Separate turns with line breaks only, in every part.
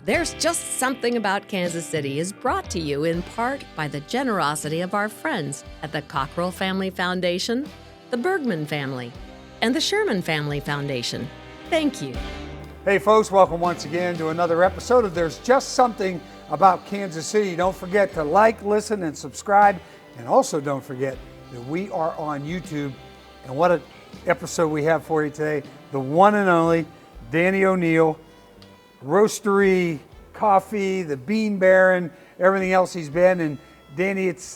There's Just Something About Kansas City is brought to you in part by the generosity of our friends at the Cockrell Family Foundation, the Bergman family, and the Sherman Family Foundation. Thank you.
Hey folks, welcome once again to another episode of There's Just Something About Kansas City. Don't forget to like, listen, and subscribe. And also don't forget that we are on YouTube. And what an episode we have for you today. The one and only Danny O'Neill, Roasterie Coffee, the Bean Baron, everything else he's been. And Danny, it's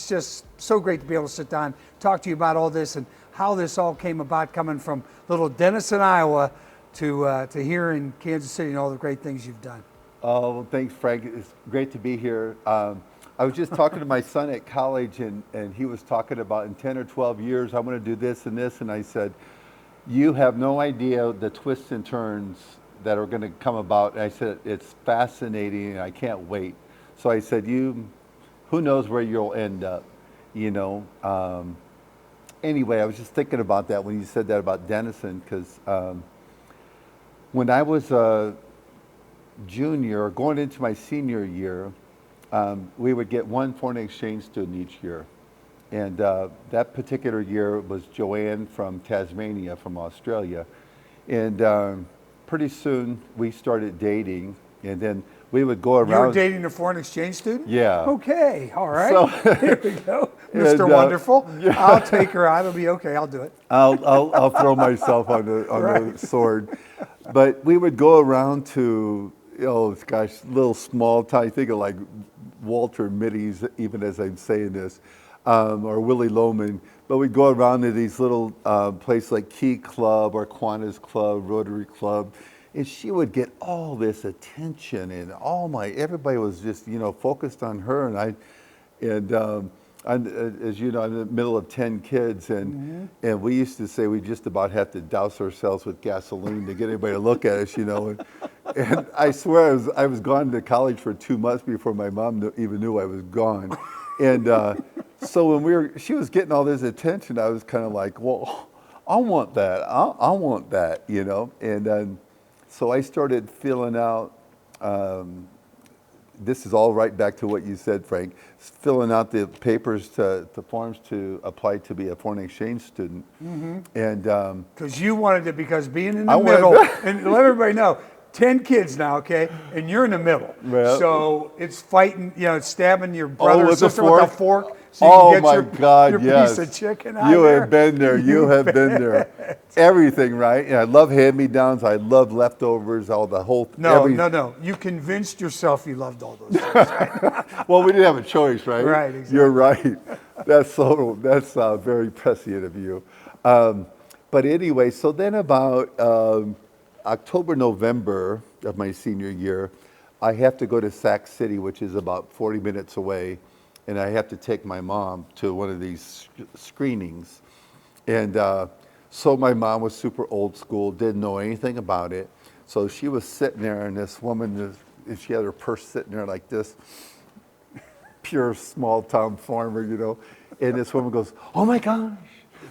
just so great to be able to sit down, talk to you about all this and how this all came about, coming from little Denison, Iowa, to here in Kansas City and all the great things you've done.
Oh, well, thanks, Frank. It's great to be here. I was just talking to my son at college, and he was talking about in 10 or 12 years, I'm going to do this and this. And I said, you have no idea the twists and turns that are going to come about. And I said, it's fascinating, and I can't wait. So I said, who knows where you'll end up, you know? Anyway, I was just thinking about that when you said that about Denison, because when I was a junior, going into my senior year, we would get one foreign exchange student each year. And that particular year was Joanne from Tasmania, from Australia. And pretty soon we started dating, and then we would go around.
You were dating a foreign exchange student?
Yeah.
Okay, all right.
So,
here we go. Mr. Wonderful. Yeah. I'll take her out. It'll be okay. I'll do it.
I'll throw myself on the sword. But we would go around to, little small town. I think of like Walter Mitty's, even as I'm saying this, or Willie Loman. But we'd go around to these little places like Key Club or Kiwanis Club, Rotary Club, and she would get all this attention, and everybody was just focused on her, and as you know, I'm in the middle of 10 kids, and we used to say we just about had to douse ourselves with gasoline to get anybody to look at us, And I swear I was gone to college for 2 months before my mom even knew I was gone. And so when she was getting all this attention, I was kind of like, well, I want that. I want that, And so I started filling out. This is all right back to what you said, Frank. Filling out the papers, the forms to apply to be a foreign exchange student. And
because you wanted it, because being in the middle, and let everybody know, 10 kids now, okay, and you're in the middle. Yeah. So it's fighting, it's stabbing your brother or sister with a fork. So you can get your piece of chicken out.
You have been there. You have been there. Everything, right? And I love hand-me-downs. I love leftovers.
No. You convinced yourself you loved all those things. Right?
Well, we didn't have a choice, right?
Right. Exactly.
You're right. That's very prescient of you. But anyway, so then about October, November of my senior year, I have to go to Sac City, which is about 40 minutes away, and I have to take my mom to one of these screenings. And so my mom was super old school, didn't know anything about it. So she was sitting there, and this woman, she had her purse sitting there like this, pure small town farmer, And this woman goes, "Oh my gosh,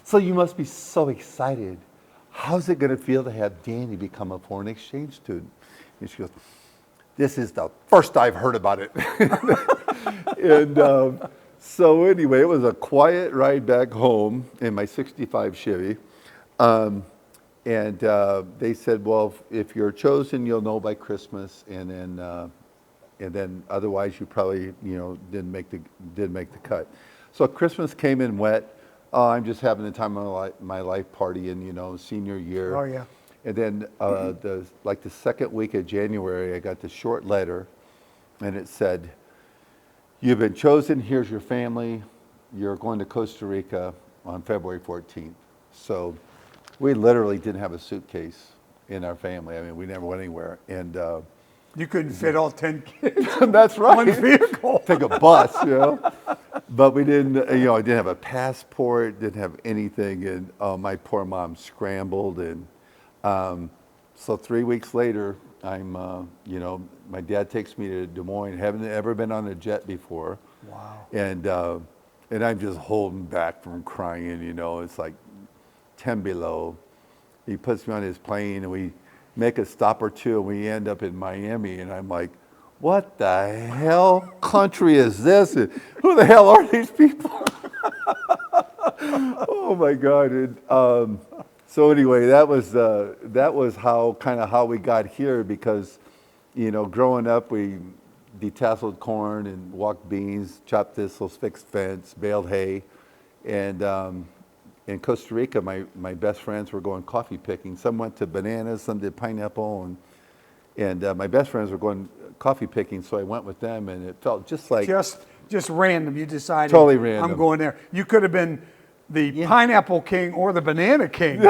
so you must be so excited. How's it going to feel to have Danny become a foreign exchange student?" And she goes, "This is the first I've heard about it." And so anyway, it was a quiet ride back home in my 65 Chevy. And they said, well, if you're chosen, you'll know by Christmas. And then otherwise you probably, didn't make the cut. So Christmas came in wet. I'm just having the time of my life partying, senior year.
Oh, yeah.
And then the second week of January, I got this short letter, and it said, "You've been chosen. Here's your family. You're going to Costa Rica on February 14th. So we literally didn't have a suitcase in our family. I mean, we never went anywhere. And
you couldn't fit all 10 kids.
That's right.
One vehicle.
Take a bus, But we didn't, I didn't have a passport, didn't have anything, and my poor mom scrambled, and so 3 weeks later, I'm, my dad takes me to Des Moines. Haven't ever been on a jet before.
Wow.
And I'm just holding back from crying. It's like 10 below. He puts me on his plane, and make a stop or two, and we end up in Miami, and I'm like, what the hell country is this? And who the hell are these people? Oh my God. And, so anyway, that was how we got here, because, you know, growing up, we detasseled corn and walked beans, chopped thistles, fixed fence, baled hay. And in Costa Rica, my best friends were going coffee picking. Some went to bananas, some did pineapple, and my best friends were going coffee picking, so I went with them, and it felt just like...
Just random, you decided,
totally random.
I'm going there. You could have been the pineapple king or the banana king,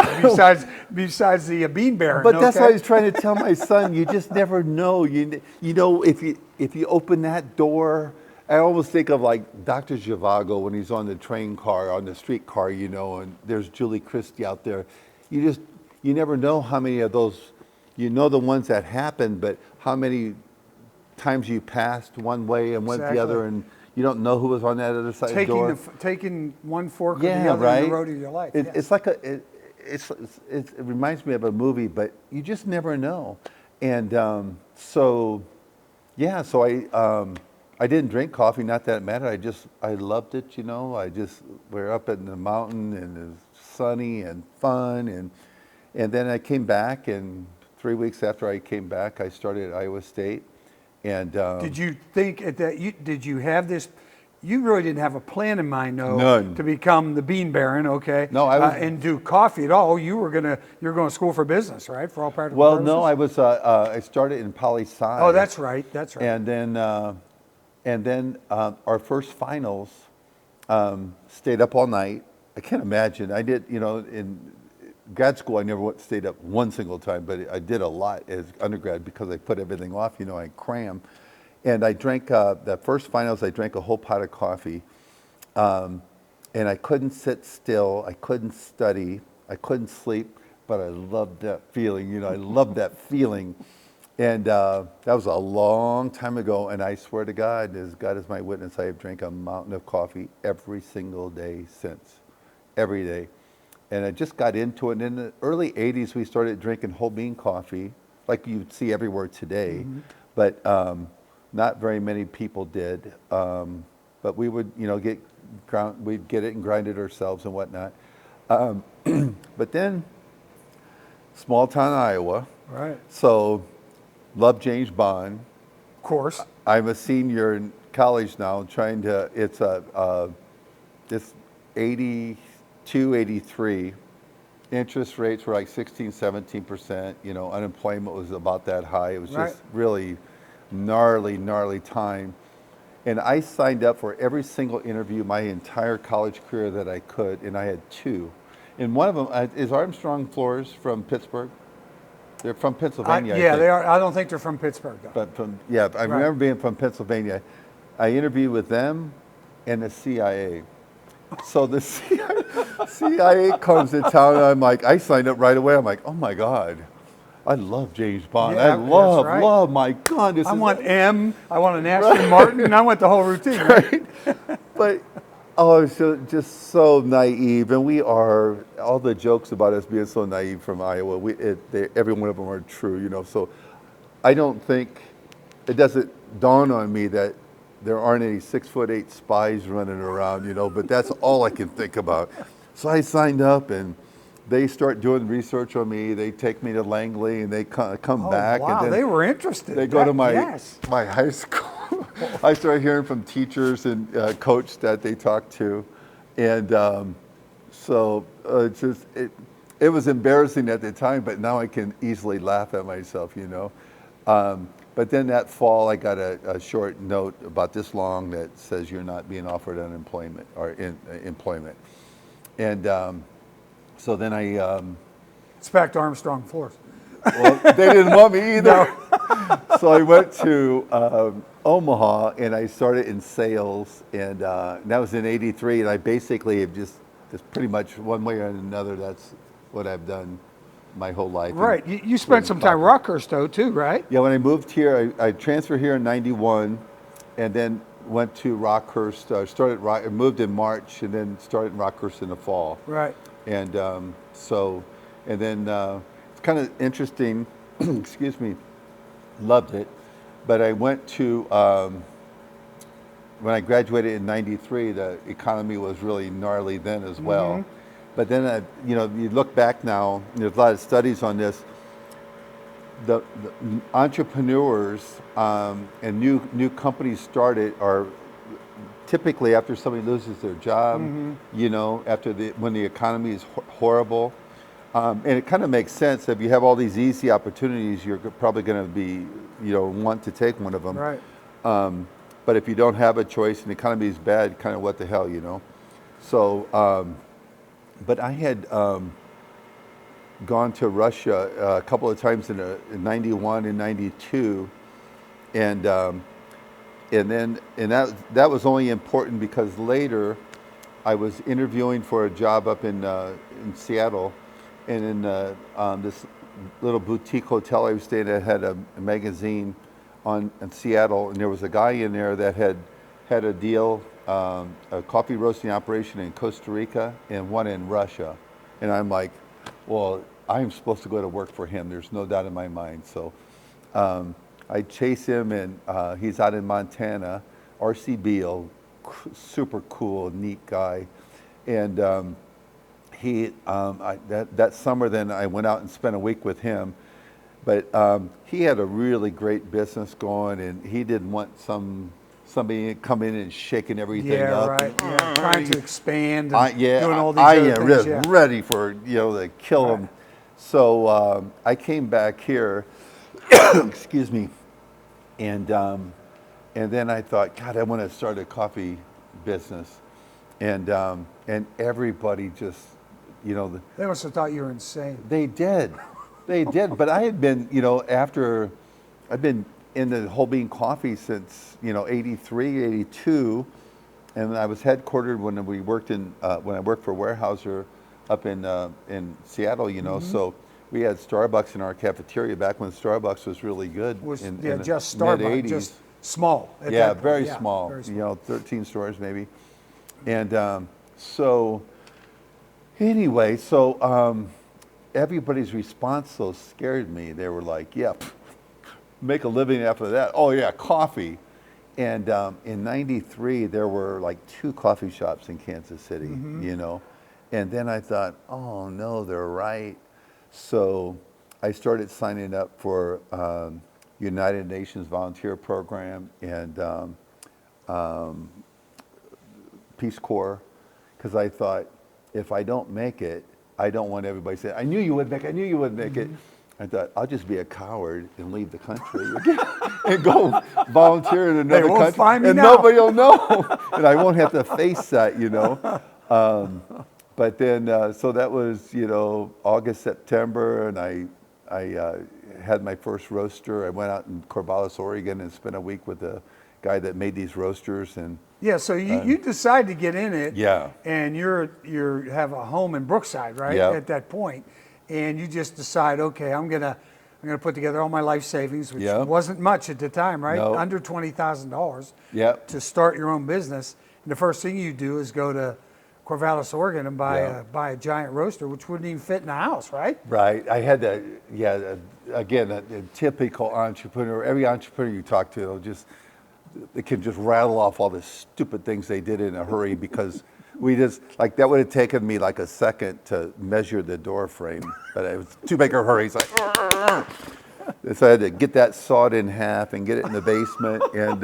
besides the bean baron.
But that's what I was trying to tell my son. You just never know. You know, if you open that door, I almost think of like Dr. Zhivago when he's on the train car, on the streetcar, you know, and there's Julie Christie out there. You never know how many of those, you know, the ones that happened, but how many times you passed one way and went the other, and you don't know who was on that other side of the door.
Taking one fork or the other in the road of your life.
It's like it reminds me of a movie, but you just never know. And so I didn't drink coffee, not that it mattered. I loved it, you know. We're up in the mountain, and it was sunny and fun, and then I came back, and 3 weeks after I came back, I started at Iowa State. And
did you think did you have this? You really didn't have a plan in mind, no,
None.
to become the bean baron, okay?
No, I was,
and do coffee at all. You're going to school for business, right? For all practical purposes.
Well, no, I was. I started in poli-sci.
Oh, that's right. That's right.
And then our first finals, stayed up all night. I can't imagine. I did, you know, in grad school, I never stayed up one single time, but I did a lot as undergrad because I put everything off, you know, I cram. And I drank, that first finals, I drank a whole pot of coffee. And I couldn't sit still, I couldn't study, I couldn't sleep, but I loved that feeling, you know, I loved that feeling. And that was a long time ago, and I swear to God, as God is my witness, I have drank a mountain of coffee every single day since, every day. And I just got into it. And in the early 80s, we started drinking whole bean coffee, like you'd see everywhere today. Mm-hmm. But not very many people did. But we would, you know, we'd get it and grind it ourselves and whatnot. But then, small town Iowa.
Right. So,
love James Bond.
Of course.
I'm a senior in college now, it's 82, 83. Interest rates were like 16, 17%. You know, unemployment was about that high. It was just really gnarly time. And I signed up for every single interview my entire college career that I could, and I had two. And one of them, is Armstrong Floors from Pittsburgh? They're from Pennsylvania.
Yeah, they are. I don't think they're from Pittsburgh, though.
But I remember being from Pennsylvania. I interviewed with them and the CIA. So the CIA comes to town, and I signed up right away. I'm like, oh my God, I love James Bond.
Yeah,
I love, my God.
I want M, I want an Aston Martin, and I want the whole routine. Right?
But, it's just so naive. And we are, all the jokes about us being so naive from Iowa, every one of them are true, you know. So I don't think, it doesn't dawn on me that there aren't any 6'8" spies running around, you know, but that's all I can think about. So I signed up, and they start doing research on me. They take me to Langley, and they come back.
Wow,
and then
they were interested.
They go to my high school. I started hearing from teachers and coach that they talked to. And so it was embarrassing at the time, but now I can easily laugh at myself, you know. But then that fall, I got a short note about this long that says you're not being offered unemployment or employment. And so then
it's back to Armstrong Floors.
Well, they didn't want me either. No. So I went to Omaha, and I started in sales, and that was in '83. And I basically have just pretty much one way or another, that's what I've done my whole life.
Right. You spent some time in Rockhurst, though, too, right?
Yeah, when I moved here, I transferred here in '91, and then went to Rockhurst. I moved in March, and then started in Rockhurst in the fall.
Right.
And then it's kind of interesting. excuse me, loved it. But I went to, when I graduated in '93, the economy was really gnarly then as well. But then, you look back now, there's a lot of studies on this. The entrepreneurs and new companies started are typically after somebody loses their job, after when the economy is horrible. And it kind of makes sense. If you have all these easy opportunities, you're probably going to be, want to take one of them.
Right.
But if you don't have a choice and the economy is bad, kind of what the hell, So, but I had gone to Russia a couple of times in '91 and '92, and that was only important because later I was interviewing for a job up in Seattle, and in this little boutique hotel I was staying at had a magazine in Seattle, and there was a guy in there that had a deal, a coffee roasting operation in Costa Rica and one in Russia, and I'm like, well, I'm supposed to go to work for him. There's no doubt in my mind. So I chase him, and he's out in Montana. R.C. Beale, super cool, neat guy, and that summer then I went out and spent a week with him. But he had a really great business going, and he didn't want somebody come in and shaking everything up.
Right. Yeah, trying to expand and doing all these
I
other things.
ready for to kill him. So I came back here, excuse me, and then I thought, God, I want to start a coffee business, and everybody just,
They must have thought you were insane.
They did, but I had been, I've been in the whole bean coffee since '83, '82, and I was headquartered when I worked for Weyerhaeuser up in Seattle, so we had Starbucks in our cafeteria back when Starbucks was really good. In
just
the
Starbucks,
mid-'80s.
just small. At
Yeah,
that point.
very
Yeah,
small.
very small.
13 stores maybe, and so anyway, so everybody's response so scared me. They were like, "Yep, make a living after that." Oh yeah, coffee. And in '93, there were like 2 coffee shops in Kansas City, And then I thought, oh no, they're right. So I started signing up for United Nations Volunteer Program and Peace Corps, because I thought, if I don't make it, I don't want everybody saying, I knew you would make it, I knew you would make it. I thought, I'll just be a coward and leave the country and go volunteer in another
won't
country.
find me
and
now.
nobody will know. And I won't have to face that, But then, so that was, August, September, and I had my first roaster. I went out in Corvallis, Oregon, and spent a week with the guy that made these roasters. And
Yeah, so you decide to get in it.
Yeah.
And you have a home in Brookside, right?
Yeah.
At that point, and you just decide, okay, I'm gonna put together all my life savings, which
Yeah.
wasn't much at the time, right?
No.
Under $20,000.
Yeah.
To start your own business, and the first thing you do is go to Corvallis, Oregon, and buy a giant roaster, which wouldn't even fit in the house, right?
Right. I had that, again, a typical entrepreneur. Every entrepreneur you talk to, they can just rattle off all the stupid things they did in a hurry because that would have taken me like a second to measure the door frame, but it was too big a hurry. It's like, so I had to get that sawed in half and get it in the basement. And,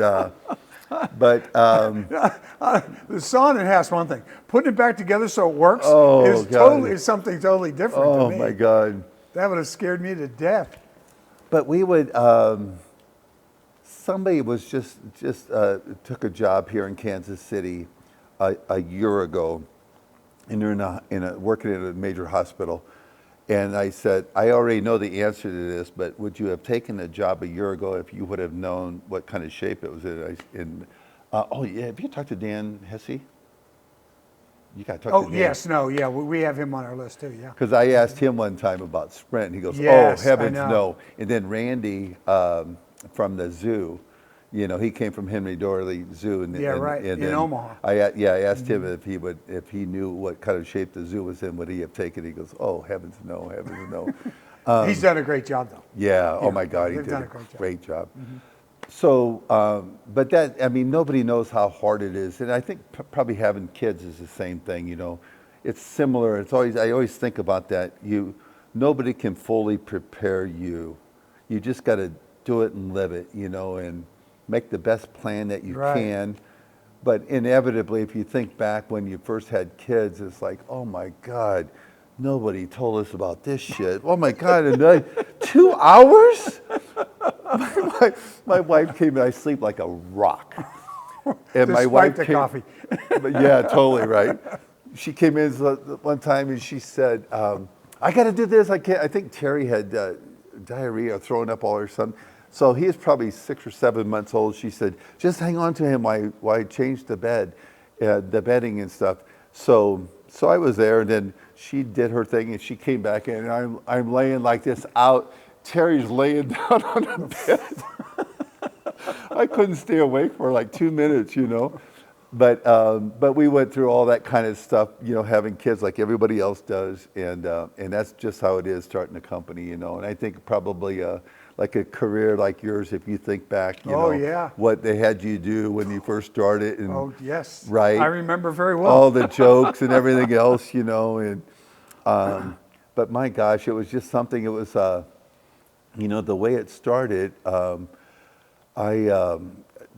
The sawing in half's one thing. Putting it back together so it works is something totally different to me.
Oh my God.
That would have scared me to death.
But we would, somebody was just took a job here in Kansas City a year ago, and they're working in a major hospital. And I said, I already know the answer to this, but would you have taken the job a year ago if you would have known what kind of shape it was in? Oh yeah, have you talked to Dan Hesse? You got to talk to Dan.
Yes, we have him on our list too, yeah.
Because I asked him one time about Sprint, and he goes,
Yes,
"Oh heavens,
I know.
no!" And then Randy from the zoo, he came from Henry Dorley Zoo, and
in Omaha.
I asked him if he knew what kind of shape the zoo was in, would he have taken? He goes, "Oh heavens, no, heavens, no."
He's done a great job, though.
Yeah. Oh my God, he
They've
did
done
a
a great job.
great job. So, but that, I mean, nobody knows how hard it is, and I think probably having kids is the same thing. You know, it's similar. It's always, I always think about that. Nobody can fully prepare you. You just got to do it and live it, you know, and make the best plan that you can. But inevitably, if you think back when you first had kids, it's like, oh my God, nobody told us about this shit. Oh my God, and 2 hours? My wife came in, I sleep like a rock. And my wife
the
came,
coffee.
yeah, totally right. She came in one time and she said, I got to do this. I can't. I think Terry had diarrhea or throwing up all or something. So he is probably 6 or 7 months old. She said, just hang on to him while I change the bed, the bedding and stuff. So I was there, and then she did her thing, and she came back in, and I'm laying like this out. Terry's laying down on the bed. I couldn't stay awake for like 2 minutes, you know. But we went through all that kind of stuff, you know, having kids like everybody else does, and that's just how it is starting a company, you know. And I think probably like a career like yours, if you think back, you know, what they had you do when you first started, and right,
I remember very well
all the jokes and everything else, you know, and but my gosh, it was just something. It was, you know, the way it started.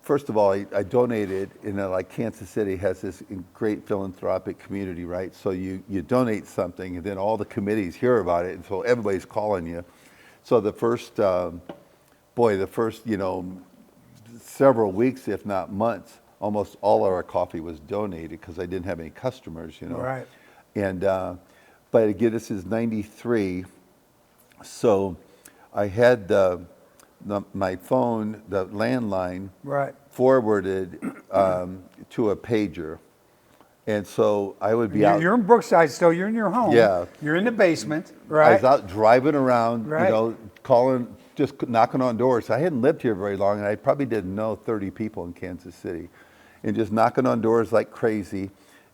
First of all, I donated, like Kansas City has this great philanthropic community, right? So you donate something, and then all the committees hear about it, and so everybody's calling you. So the first, you know, several weeks, if not months, almost all of our coffee was donated because I didn't have any customers, you know.
Right.
And, but again, this is 93, so I had my phone, the landline, forwarded to a pager. And so I would be out.
You're in Brookside still. You're in your home.
Yeah.
You're in the basement, right?
I was out driving around, you know, calling, just knocking on doors. I hadn't lived here very long, and I probably didn't know 30 people in Kansas City. And just knocking on doors like crazy.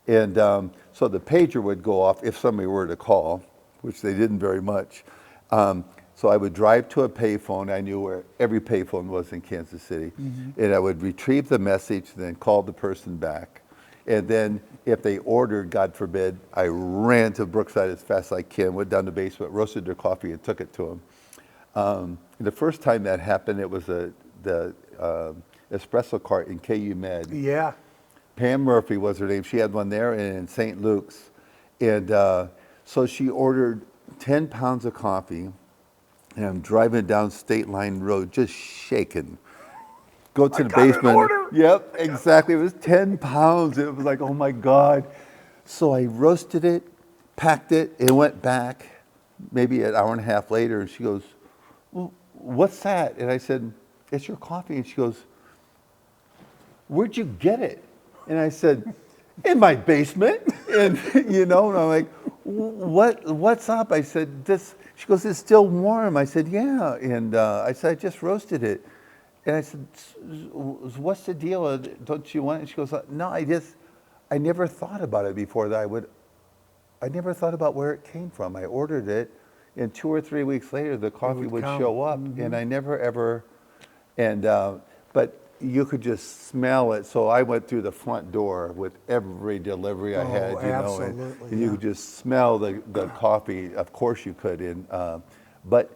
And so the pager would go off if somebody were to call, which they didn't very much. So I would drive to a payphone. I knew where every payphone was in Kansas City. And I would retrieve the message, then call the person back. And then if they ordered, God forbid, I ran to Brookside as fast as I can, went down the basement, roasted their coffee, and took it to them. The first time that happened, it was the espresso cart in KU Med.
Yeah.
Pam Murphy was her name. She had one there and in St. Luke's. And so she ordered 10 pounds of coffee, and I'm driving down State Line Road, just shaking. Go to the basement. Yep, exactly. It was 10 pounds. It was like, oh my God. So I roasted it, packed it, and went back maybe an hour and a half later. And she goes, well, what's that? And I said, it's your coffee. And she goes, where'd you get it? And I said, in my basement. And, you know, and I'm like, what's up? I said, this. She goes, it's still warm. I said, yeah. And I said, I just roasted it. And I said, what's the deal? Don't you want it? She goes, no, I never thought about it before that I never thought about where it came from. I ordered it, and 2 or 3 weeks later, the coffee would show up, and I never ever, but you could just smell it. So I went through the front door with every delivery I had, you know, and you could just smell the coffee. Of course you could, but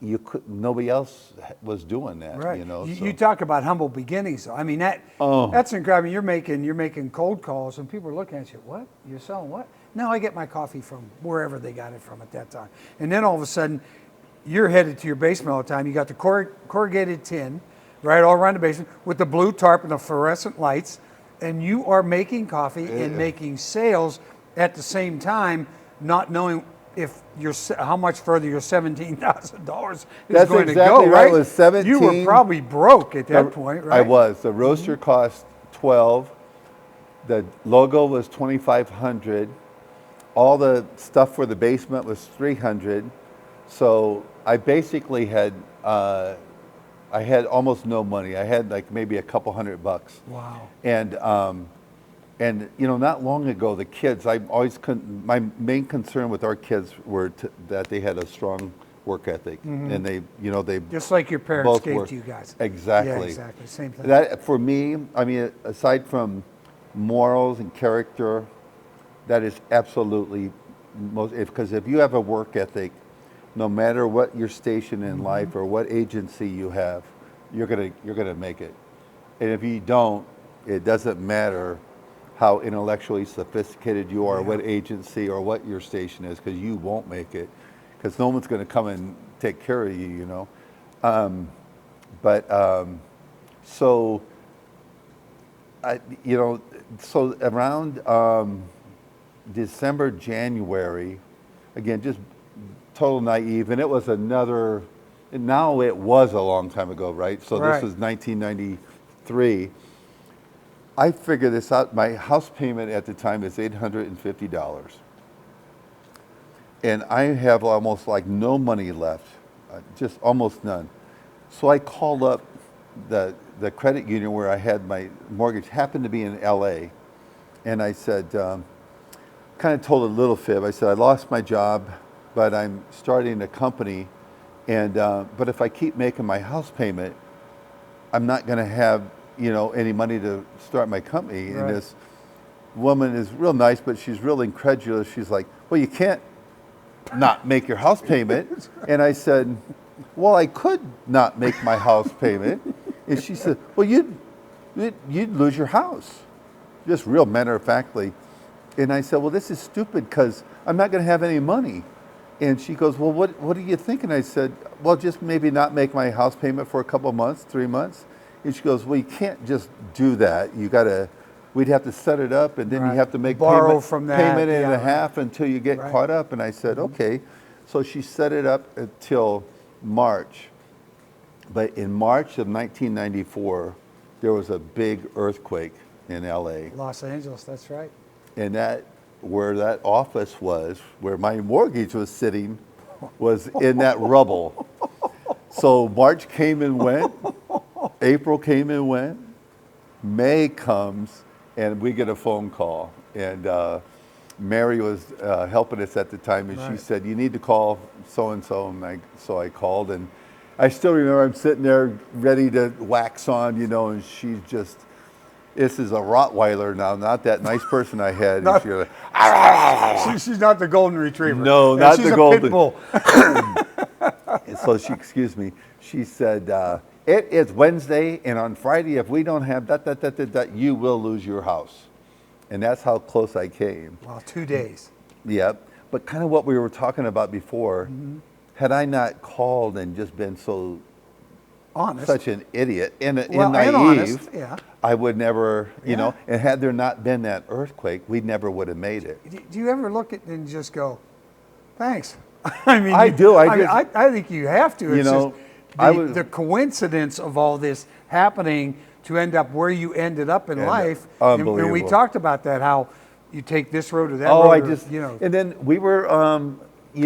you could. Nobody else was doing that, you know.
You talk about humble beginnings. I mean that's incredible. You're making cold calls, and people are looking at you. What? You're selling what? No, I get my coffee from wherever they got it from at that time. And then all of a sudden, you're headed to your basement all the time. You got the corrugated tin, right, all around the basement with the blue tarp and the fluorescent lights, and you are making coffee and making sales at the same time, not knowing how much further your $17,000 is going to go, right?
It was 17.
You were probably broke at that point, right?
I was. The roaster cost $12. The logo was $2,500. All the stuff for the basement was $300. So I basically had I had almost no money. I had like maybe a couple $100.
Wow.
And you know, not long ago, the kids, my main concern with our kids were that they had a strong work ethic, and they, they
Just like your parents
both
gave
work.
to you guys.
Exactly.
Yeah, exactly. Same thing.
That for me, I mean, aside from morals and character, that is absolutely most. Because if you have a work ethic, no matter what your station in life or what agency you have, you're gonna make it. And if you don't, it doesn't matter how intellectually sophisticated you are, what agency or what your station is, because you won't make it, because no one's going to come and take care of you, So, so around December, January, again, just total naive, and it was now it was a long time ago, right? So this was 1993. I figured this out. My house payment at the time is $850. And I have almost like no money left, just almost none. So I called up the credit union where I had my mortgage, happened to be in LA. And I said, kind of told a little fib. I said, I lost my job, but I'm starting a company. And but if I keep making my house payment, I'm not going to have any money to start my company. Right. And this woman is real nice, but she's real incredulous. She's like, well, you can't not make your house payment. And I said, well, I could not make my house payment. And she said, well, you'd lose your house. Just real matter-of-factly. And I said, well, this is stupid because I'm not going to have any money. And she goes, well, what are you thinking? I said, well, just maybe not make my house payment for a couple of months, 3 months. And she goes, well, you can't just do that. We'd have to set it up, and then you have to make payment and a half until you get caught up. And I said, okay. So she set it up until March. But in March of 1994, there was a big earthquake in LA.
Los Angeles, that's right.
And where that office was, where my mortgage was sitting, was in that rubble. So March came and went, April came and went, May comes, and we get a phone call. And Mary was helping us at the time, and she said, you need to call so-and-so. And so I called, and I still remember I'm sitting there ready to wax on, and she's just, this is a Rottweiler now, not that nice person I had.
Not, she's not the golden retriever.
No, not the golden.
She's a pit bull.
So she said, it is Wednesday, and on Friday, if we don't have that, you will lose your house. And that's how close I came.
Wow, 2 days.
Yep. But kind of what we were talking about before, had I not called and just been so
honest,
such an idiot and naive,
and honest,
I would never, and had there not been that earthquake, we never would have made it.
Do you ever look at it and just go, thanks? I mean,
I do.
I think you have to. It's
just
the coincidence of all this happening to end up where you ended up in life.
Unbelievable.
And we talked about that, how you take this road or that road.
And then we were, and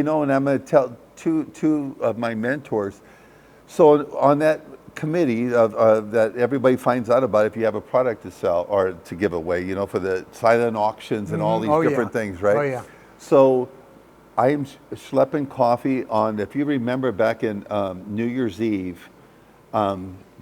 I'm going to tell two of my mentors. So on that committee that everybody finds out about if you have a product to sell or to give away, for the silent auctions and all these different things, right?
Oh, yeah.
So I am schlepping coffee on, if you remember back in New Year's Eve,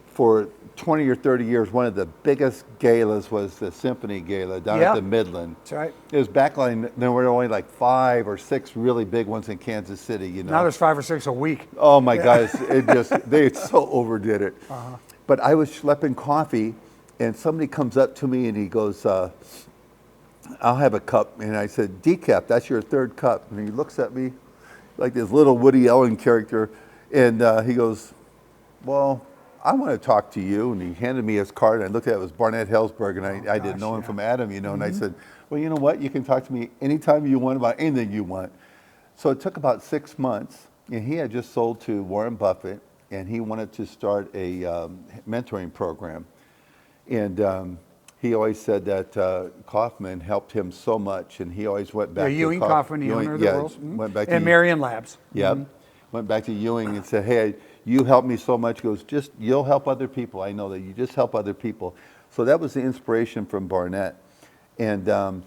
for 20 or 30 years, one of the biggest galas was the Symphony Gala down at the Midland.
That's right.
It was back when there were only like 5 or 6 really big ones in Kansas City,
Now there's 5 or 6 a week.
Oh my guys, they so overdid it. But I was schlepping coffee, and somebody comes up to me and he goes, I'll have a cup. And I said, decaf, that's your 3rd cup. And he looks at me like this little Woody Allen character, and he goes, well, I want to talk to you. And he handed me his card, and I looked at it, it was Barnett Hellsberg, and I didn't know him from Adam, and I said, well, you know what, you can talk to me anytime you want about anything you want. So it took about 6 months, and he had just sold to Warren Buffett, and he wanted to start a mentoring program. And he always said that Kaufman helped him so much, and he always went back to
Ewing Kaufman, the owner of the world.
Went back
and Marion Labs.
Yep. Went back to Ewing and said, hey, you helped me so much. He goes, you'll help other people. I know that you just help other people. So that was the inspiration from Barnett. And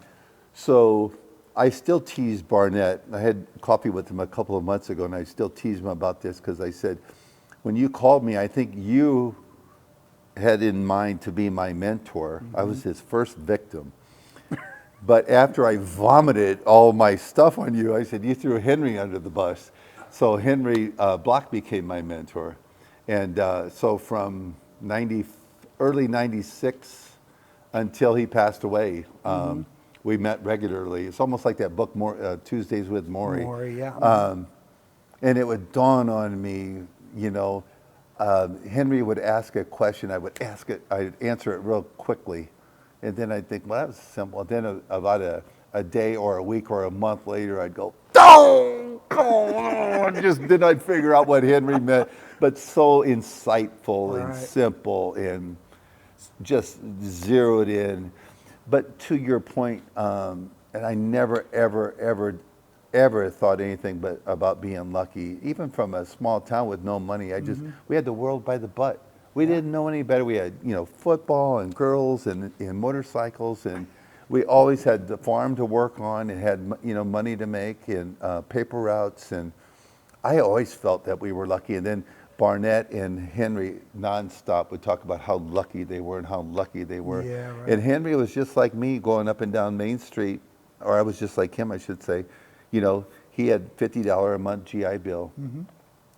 so I still tease Barnett. I had coffee with him a couple of months ago, and I still tease him about this because I said, when you called me, I think you had in mind to be my mentor. I was his first victim. But after I vomited all my stuff on you, I said, you threw Henry under the bus. So Henry Block became my mentor. And so from early 96 until he passed away, we met regularly. It's almost like that book, Tuesdays with Maury.
Maury, yeah.
And it would dawn on me, Henry would ask a question, I'd answer it real quickly. And then I'd think, well, that was simple. Then about a day or a week or a month later, I'd go, oh, then I'd figure out what Henry meant. But so insightful and simple and just zeroed in. But to your point, and I never, ever thought anything but about being lucky. Even from a small town with no money, we had the world by the butt. We didn't know any better. We had, football and girls and motorcycles, and we always had the farm to work on and had, money to make and paper routes. And I always felt that we were lucky. And then Barnett and Henry nonstop would talk about how lucky they were and how lucky they were.
Yeah, right.
And Henry was just like me going up and down Main Street, or I was just like him, I should say. He had $50 a month GI Bill,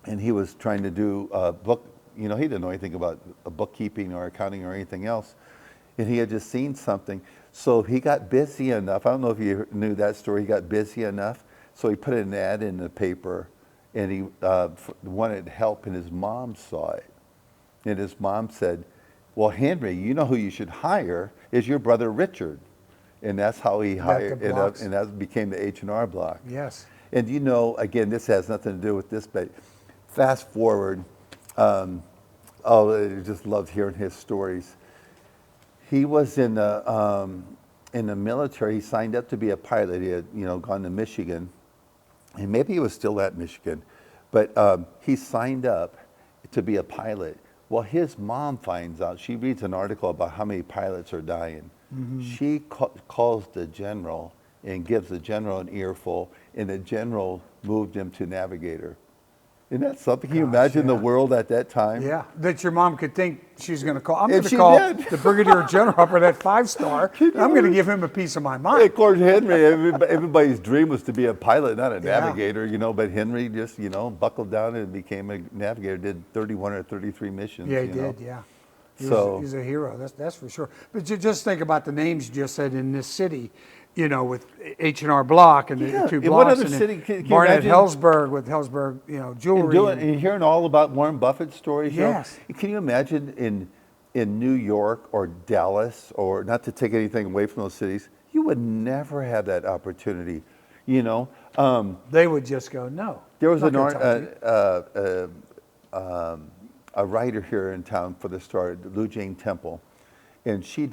and he was trying to do a book. He didn't know anything about bookkeeping or accounting or anything else. And he had just seen something. So he got busy enough. I don't know if you knew that story. He got busy enough. So he put an ad in the paper, and he wanted help, and his mom saw it. And his mom said, well, Henry, you know who you should hire is your brother Richard. And that's how he hired, and that became the H&R Block.
Yes.
And again, this has nothing to do with this, but fast forward, I just loved hearing his stories. He was in the military. He signed up to be a pilot. He had, gone to Michigan, and maybe he was still at Michigan, but he signed up to be a pilot. Well, his mom finds out. She reads an article about how many pilots are dying. She calls the general and gives the general an earful, and the general moved him to navigator. Isn't that something? Can you imagine the world at that time?
Yeah, that your mom could think she's going to call. I'm
And
going to
she
call
did.
the brigadier general up at that 5-star. I'm going to give him a piece of my mind.
Of course, Henry, everybody's dream was to be a pilot, not a navigator, but Henry just, buckled down and became a navigator, did 31 or 33 missions.
Yeah, he did, yeah. He's a hero, that's for sure. But you just think about the names you just said in this city, with H&R Block and the two blocks.
What other city can you
Barnett
imagine?
Hellsberg with Hellsberg, jewelry.
And hearing all about Warren Buffett stories.
Yes.
Can you imagine in New York or Dallas, or not to take anything away from those cities, you would never have that opportunity.
They would just go, no.
There was a writer here in town for the Star, Lou Jane Temple, and she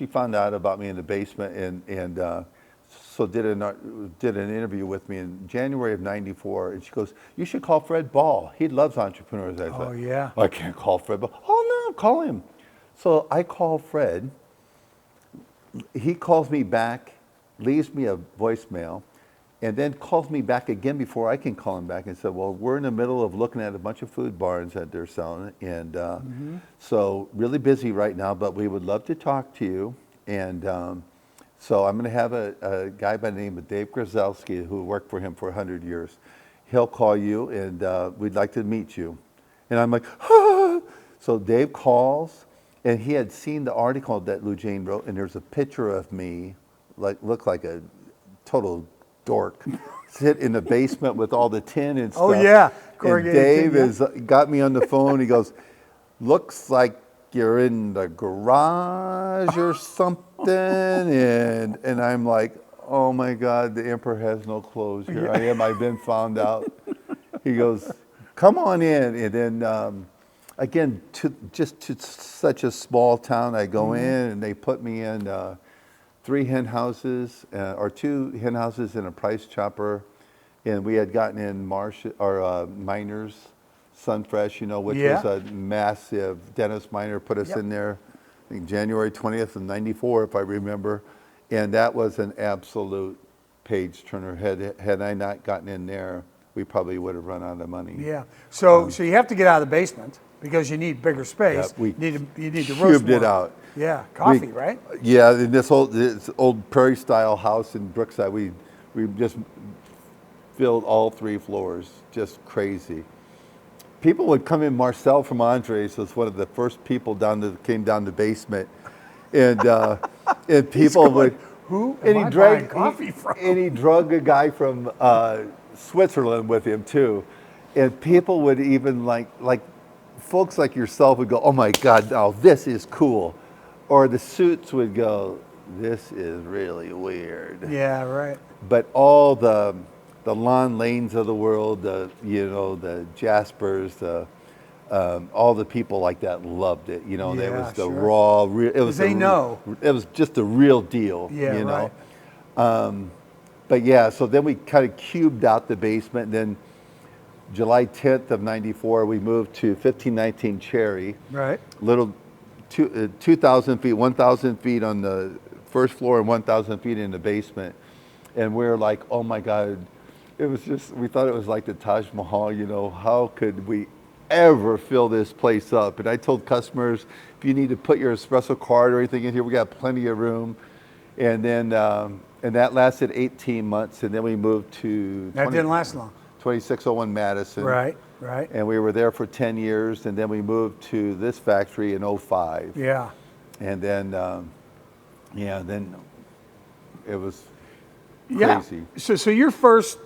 found out about me in the basement, and so did an interview with me in January of '94, and she goes, you should call Fred Ball. He loves entrepreneurs. I thought,
yeah.
I can't call Fred Ball. Oh no, call him. So I call Fred. He calls me back, leaves me a voicemail, and then calls me back again before I can call him back and said, well, we're in the middle of looking at a bunch of food barns that they're selling. And so really busy right now, but we would love to talk to you. And so I'm going to have a guy by the name of Dave Grzelski, who worked for him for 100 years. He'll call you, and we'd like to meet you. And I'm like, ah! So Dave calls, and he had seen the article that Lou Jane wrote, and there's a picture of me, looked like a total dork, sit in the basement with all the tin and stuff.
Oh yeah,
and Dave has got me on the phone. He goes, looks like you're in the garage or something. And I'm like, oh my God, the emperor has no clothes. Here I am, I've been found out. He goes, come on in. And then again, to such a small town, I go in and they put me in 3 hen houses, or 2 hen houses and a price chopper. And we had gotten in Miners, Sunfresh, which was a massive. Dennis Miner put us in there, I think January 20th of '94, if I remember. And that was an absolute page turner. Had I not gotten in there, we probably would have run out of money.
Yeah. So you have to get out of the basement because you need bigger space.
Yeah,
you need to roast
cubed
more.
it out.
Yeah, coffee, right?
Yeah, in this old prairie style house in Brookside, we just filled all 3 floors. Just crazy. People would come in. Marcel from Andres was one of the first people came down the basement, and and people would.
Who am I buying coffee from?
And he drug a guy from Switzerland with him too, and people would even like folks like yourself would go, "Oh my God, now this is cool," or the suits would go, "This is really weird."
Yeah, right.
But all the Lon Lanes of the world, the Jaspers, all the people like that loved it. You know,
Yeah,
it was the
sure.
raw. It was
They know.
It was just the real deal.
Yeah,
you know.
right.
But yeah, so then we kind of cubed out the basement. And then July 10th of '94, we moved to 1519 Cherry.
Right.
Little 2,000 feet, 1,000 feet on the first floor and 1,000 feet in the basement. And we're like, oh my God, it was just, we thought it was like the Taj Mahal, you know, how could we ever fill this place up? And I told customers, if you need to put your espresso card or anything in here, we got plenty of room. And then, and that lasted 18 months, and then we moved to
That didn't last long.
2601 Madison.
Right, right.
And we were there for 10 years, and then we moved to this factory in '05.
Yeah.
And then, then it was
Yeah.
crazy.
So your first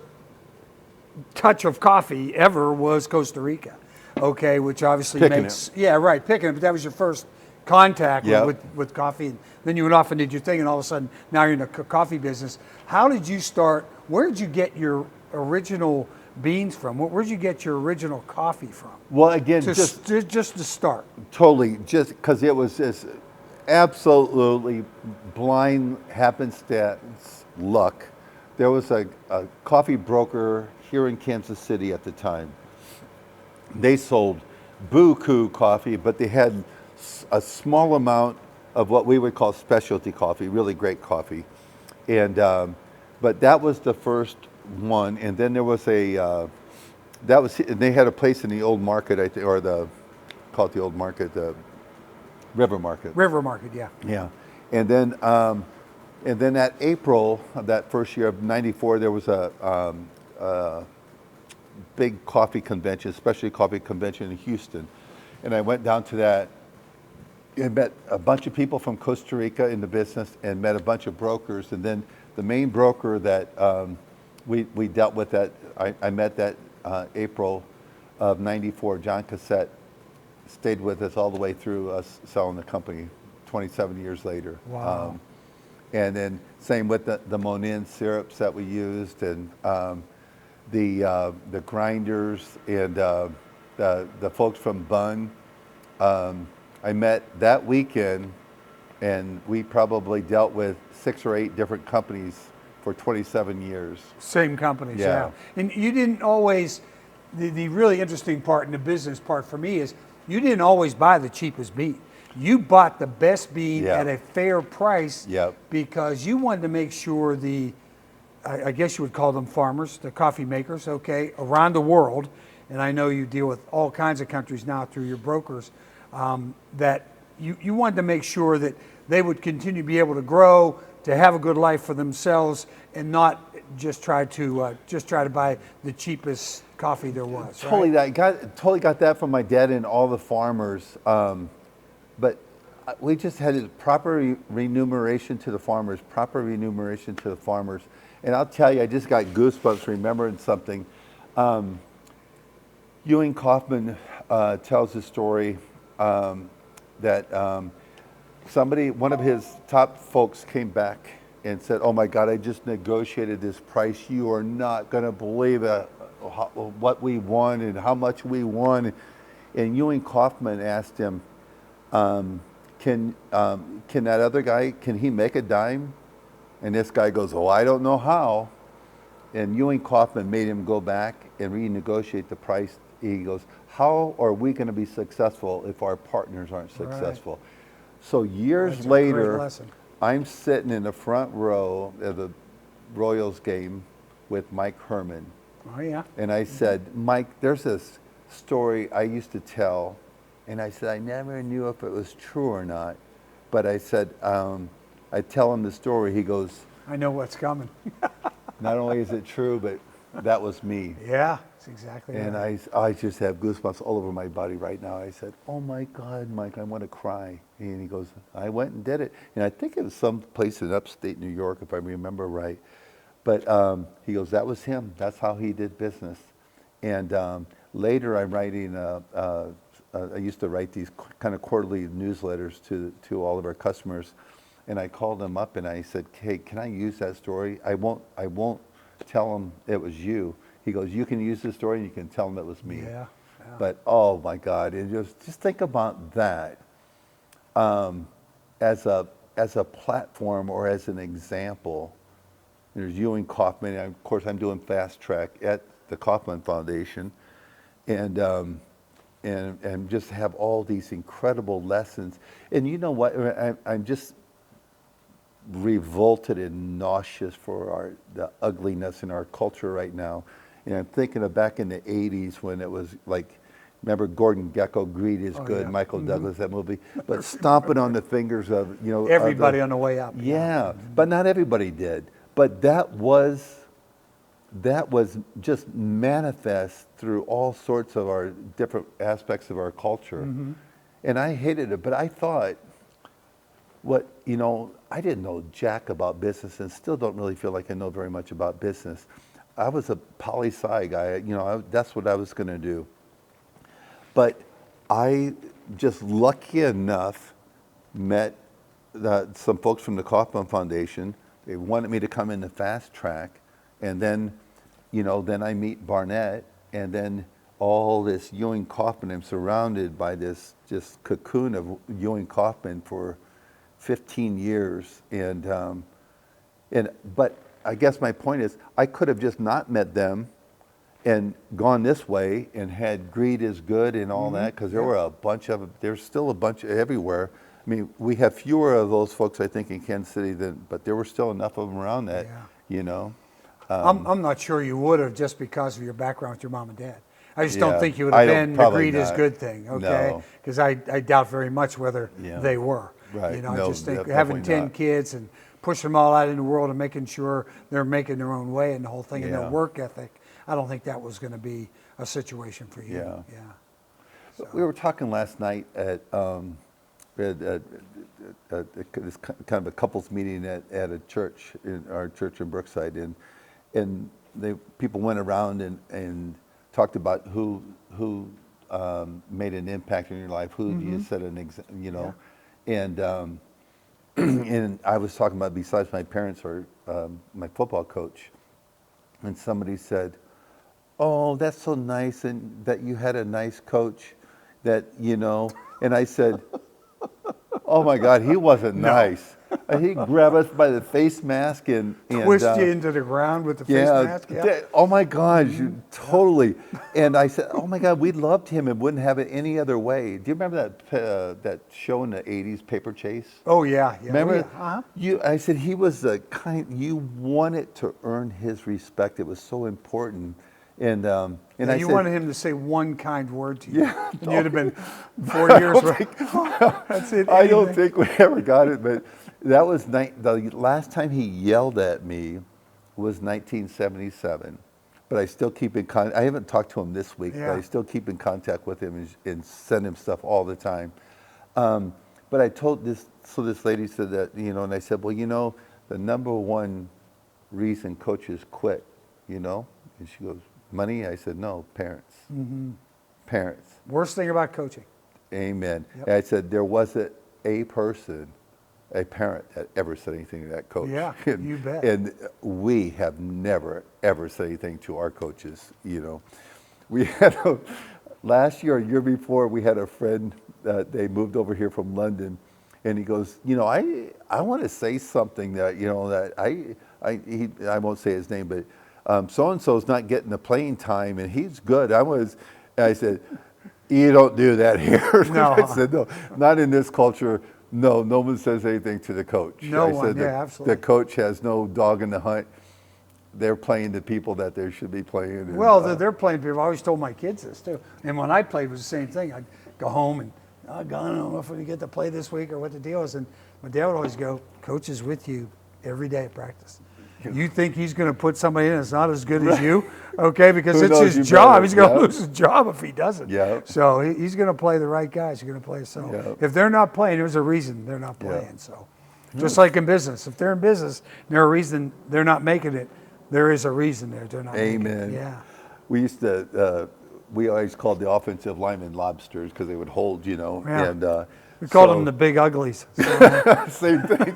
touch of coffee ever was Costa Rica, okay, which obviously
Picking
makes picking it. But that was your first contact with coffee. And then you went off and did your thing, and all of a sudden now you're in the coffee business. How did you start? Where did you get your original beans from? Where did you get your original coffee from?
Well, again,
just to start.
totally, just because it was just absolutely blind happenstance luck. There was a coffee broker here in Kansas City at the time. They sold buku coffee, but they had a small amount of what we would call specialty coffee, really great coffee. And but that was the first one. And then there was and they had a place in the old market, I think, or call it the old market, the River Market.
River Market, yeah.
Yeah. And then that April of that first year of '94, there was a big coffee convention, specialty coffee convention in Houston. And I went down to that and met a bunch of people from Costa Rica in the business, and met a bunch of brokers. And then the main broker that we dealt with, that I met that April of '94, John Cassette, stayed with us all the way through us selling the company 27 years later.
Wow.
And then same with the Monin syrups that we used, and the grinders, and the folks from Bunn. I met that weekend, and we probably dealt with 6 or 8 different companies for 27 years.
Same companies,
Yeah.
yeah. And you didn't always, the really interesting part and the business part for me is you didn't always buy the cheapest bean. You bought the best bean
Yeah.
at a fair price
Yep.
because you wanted to make sure I guess you would call them farmers, the coffee makers, okay, around the world, and I know you deal with all kinds of countries now through your brokers, that you wanted to make sure that they would continue to be able to grow, to have a good life for themselves, and not just try to buy the cheapest coffee there was.
Totally,
right?
totally got that from my dad and all the farmers. But we just had proper remuneration to the farmers, And I'll tell you, I just got goosebumps remembering something. Ewing Kaufman tells a story that one of his top folks came back and said, "Oh my God, I just negotiated this price. You are not going to believe what we won and how much we won." And Ewing Kaufman asked him, can that other guy, can he make a dime? And this guy goes, "Oh, I don't know how." And Ewing Kaufman made him go back and renegotiate the price. He goes, "How are we going to be successful if our partners aren't successful?" Right. So years
That's a
later,
great lesson.
I'm sitting in the front row of the Royals game with Mike Herman.
Oh, yeah.
And I said, Mike, there's this story I used to tell. And I said, I never knew if it was true or not. But I said, I tell him the story. He goes,
I know what's coming.
not only is it true, but that was me.
Yeah, that's exactly
And
right.
I just have goosebumps all over my body right now. I said, oh my God, Mike, I want to cry. And he goes, I went and did it. And I think it was some place in upstate New York, if I remember right. But he goes, that was him. That's how he did business. And later I'm writing, I used to write these kind of quarterly newsletters to all of our customers. And I called them up and I said, hey, can I use that story? I won't tell them it was you. He goes, you can use the story and you can tell them it was me.
Yeah.
But oh my God, and just think about that as a platform or as an example. There's Ewing Kauffman, and of course I'm doing Fast Track at the Kauffman Foundation, and just have all these incredible lessons. And you know what? I'm just revolted and nauseous for the ugliness in our culture right now. And I'm thinking of back in the 80s when it was like, remember Gordon Gekko, Greed is Good,
yeah.
Michael Douglas, that movie, but stomping on the fingers of,
Everybody on the way up.
Yeah, but not everybody did. But that was just manifest through all sorts of our different aspects of our culture. And I hated it, but I thought, I didn't know jack about business and still don't really feel like I know very much about business. I was a poli-sci guy, that's what I was gonna do. But I just lucky enough met some folks from the Kauffman Foundation. They wanted me to come into Fast Track, and then, then I meet Barnett, and then all this Ewing Kauffman. I'm surrounded by this just cocoon of Ewing Kauffman for 15 years, but I guess my point is I could have just not met them and gone this way and had Greed is Good and all that, because there were there's still a bunch everywhere. I mean, we have fewer of those folks, I think, in Kansas City, but there were still enough of them around that,
I'm not sure you would have, just because of your background with your mom and dad. I just don't
Yeah,
think you would have been the
probably
Greed is
not.
Good thing, okay?
No.
Because I doubt very much whether
Yeah.
they were.
Right.
I
No,
just think
definitely
having 10
not.
kids and pushing them all out in the world and making sure they're making their own way and the whole thing and their
Yeah.
work ethic, I don't think that was going to be a situation for you.
Yeah. We were talking last night at this kind of a couples meeting at a church, in our church in Brookside, and people went around and talked about who made an impact in your life, who do you set an example, and and I was talking about, besides my parents, or my football coach, and somebody said, oh, that's so nice, and that you had a nice coach, that, and I said, oh my God, he wasn't nice. He grabbed us by the face mask and
Twist you into the ground with the face mask? Yeah.
Oh my God, totally. And I said, oh my God, we loved him and wouldn't have it any other way. Do you remember that show in the 80s, Paper Chase?
Oh, yeah.
Remember?
Uh-huh.
I said, he was the kind, you wanted to earn his respect. It was so important. And I
You
said,
wanted him to say one kind word to you.
Yeah.
And you'd have been 4 years. That's it.
I don't
anything.
think we ever got it, but that was the last time he yelled at me was 1977. But I still keep in contact. I haven't talked to him this week, but I still keep in contact with him and send him stuff all the time. But I told this lady said that, and I said, well, the number one reason coaches quit, and she goes, money? I said, no, parents. Parents.
Worst thing about coaching.
Amen.
Yep.
And I said, there wasn't a parent that ever said anything to that coach.
Yeah, you bet.
And we have never, ever said anything to our coaches, We had last year, or year before, we had a friend that they moved over here from London, and he goes, I want to say something that, that I won't say his name, but so-and-so's not getting the playing time, and he's good. I said, you don't do that here.
No.
I said, no, not in this culture. No one says anything to the coach.
No
I
one,
said,
yeah, absolutely.
The coach has no dog in the hunt. they're playing the people that they should be playing. And,
Well, they're playing people. I always told my kids this too. And when I played, it was the same thing. I'd go home and, I don't know if we get to play this week or what the deal is. And my dad would always go, Coach is with you every day at practice. You think he's going to put somebody in that's not as good as you, okay? Because it's his job. He's going to lose his job if he doesn't.
Yeah.
So he's going to play the right guys. He's going to play. So if they're not playing, there's a reason they're not playing. So just like in business, if they're in business, there's a reason they're not making it. There is a reason they're not making it.
Amen.
Yeah.
We used to, we always called the offensive linemen lobsters because they would hold,
Yeah.
and
We called them the big uglies. So.
same thing.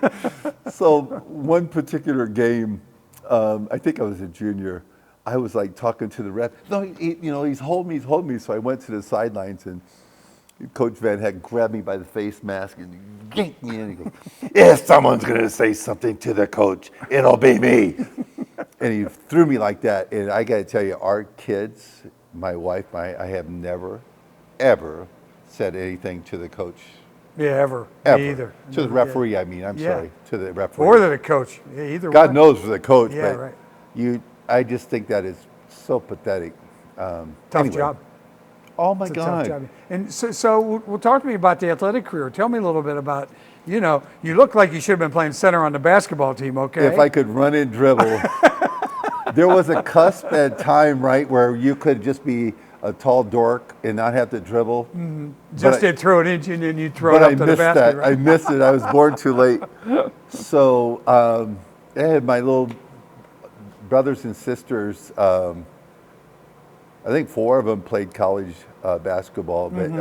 So one particular game, I think I was a junior. I was like talking to the ref. No, he's holding me. So I went to the sidelines and Coach Van Heck grabbed me by the face mask and yanked me in. He goes, "If someone's going to say something to the coach, it'll be me." And he threw me like that. And I got to tell you, our kids, my wife, I have never, ever said anything to the coach.
Yeah, ever.
Ever.
Me either.
To the referee, I mean. I'm sorry. To the referee.
Or to the coach. Yeah, either
God
one.
knows for the coach,
Yeah,
but
right.
I just think that is so pathetic.
Tough
Anyway.
job.
Oh my
It's a
God.
tough job. And so well, talk to me about the athletic career. Tell me a little bit about, you look like you should have been playing center on the basketball team, okay?
If I could run and dribble, there was a cusp at time, right, where you could just be a tall dork and not have to dribble.
Just did throw it in and then you throw it
But
up
I
to the
missed
basket,
that.
right?
I missed it. I was born too late. So I had my little brothers and sisters. I think 4 of them played college basketball. But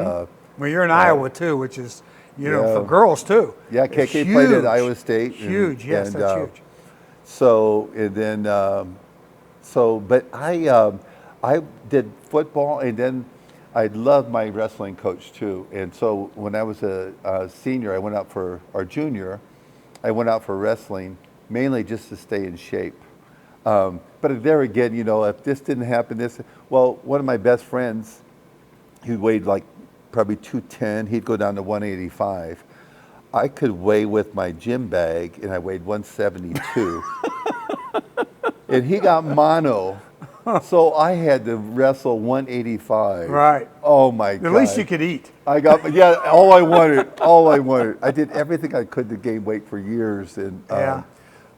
Well, you're in Iowa too, which is, for girls too.
yeah,
It's
KK played at
huge.
Iowa State.
Huge, yes, that's huge.
So and then but I did football, and then I loved my wrestling coach too. And so when I was a senior, I went out for, or junior, I went out for wrestling mainly just to stay in shape. But there again, if this didn't happen, one of my best friends, he weighed like probably 210, he'd go down to 185. I could weigh with my gym bag, and I weighed 172. And he got mono, so I had to wrestle 185.
Right.
Oh my God.
At least you could eat.
All I wanted. I did everything I could to gain weight for years. And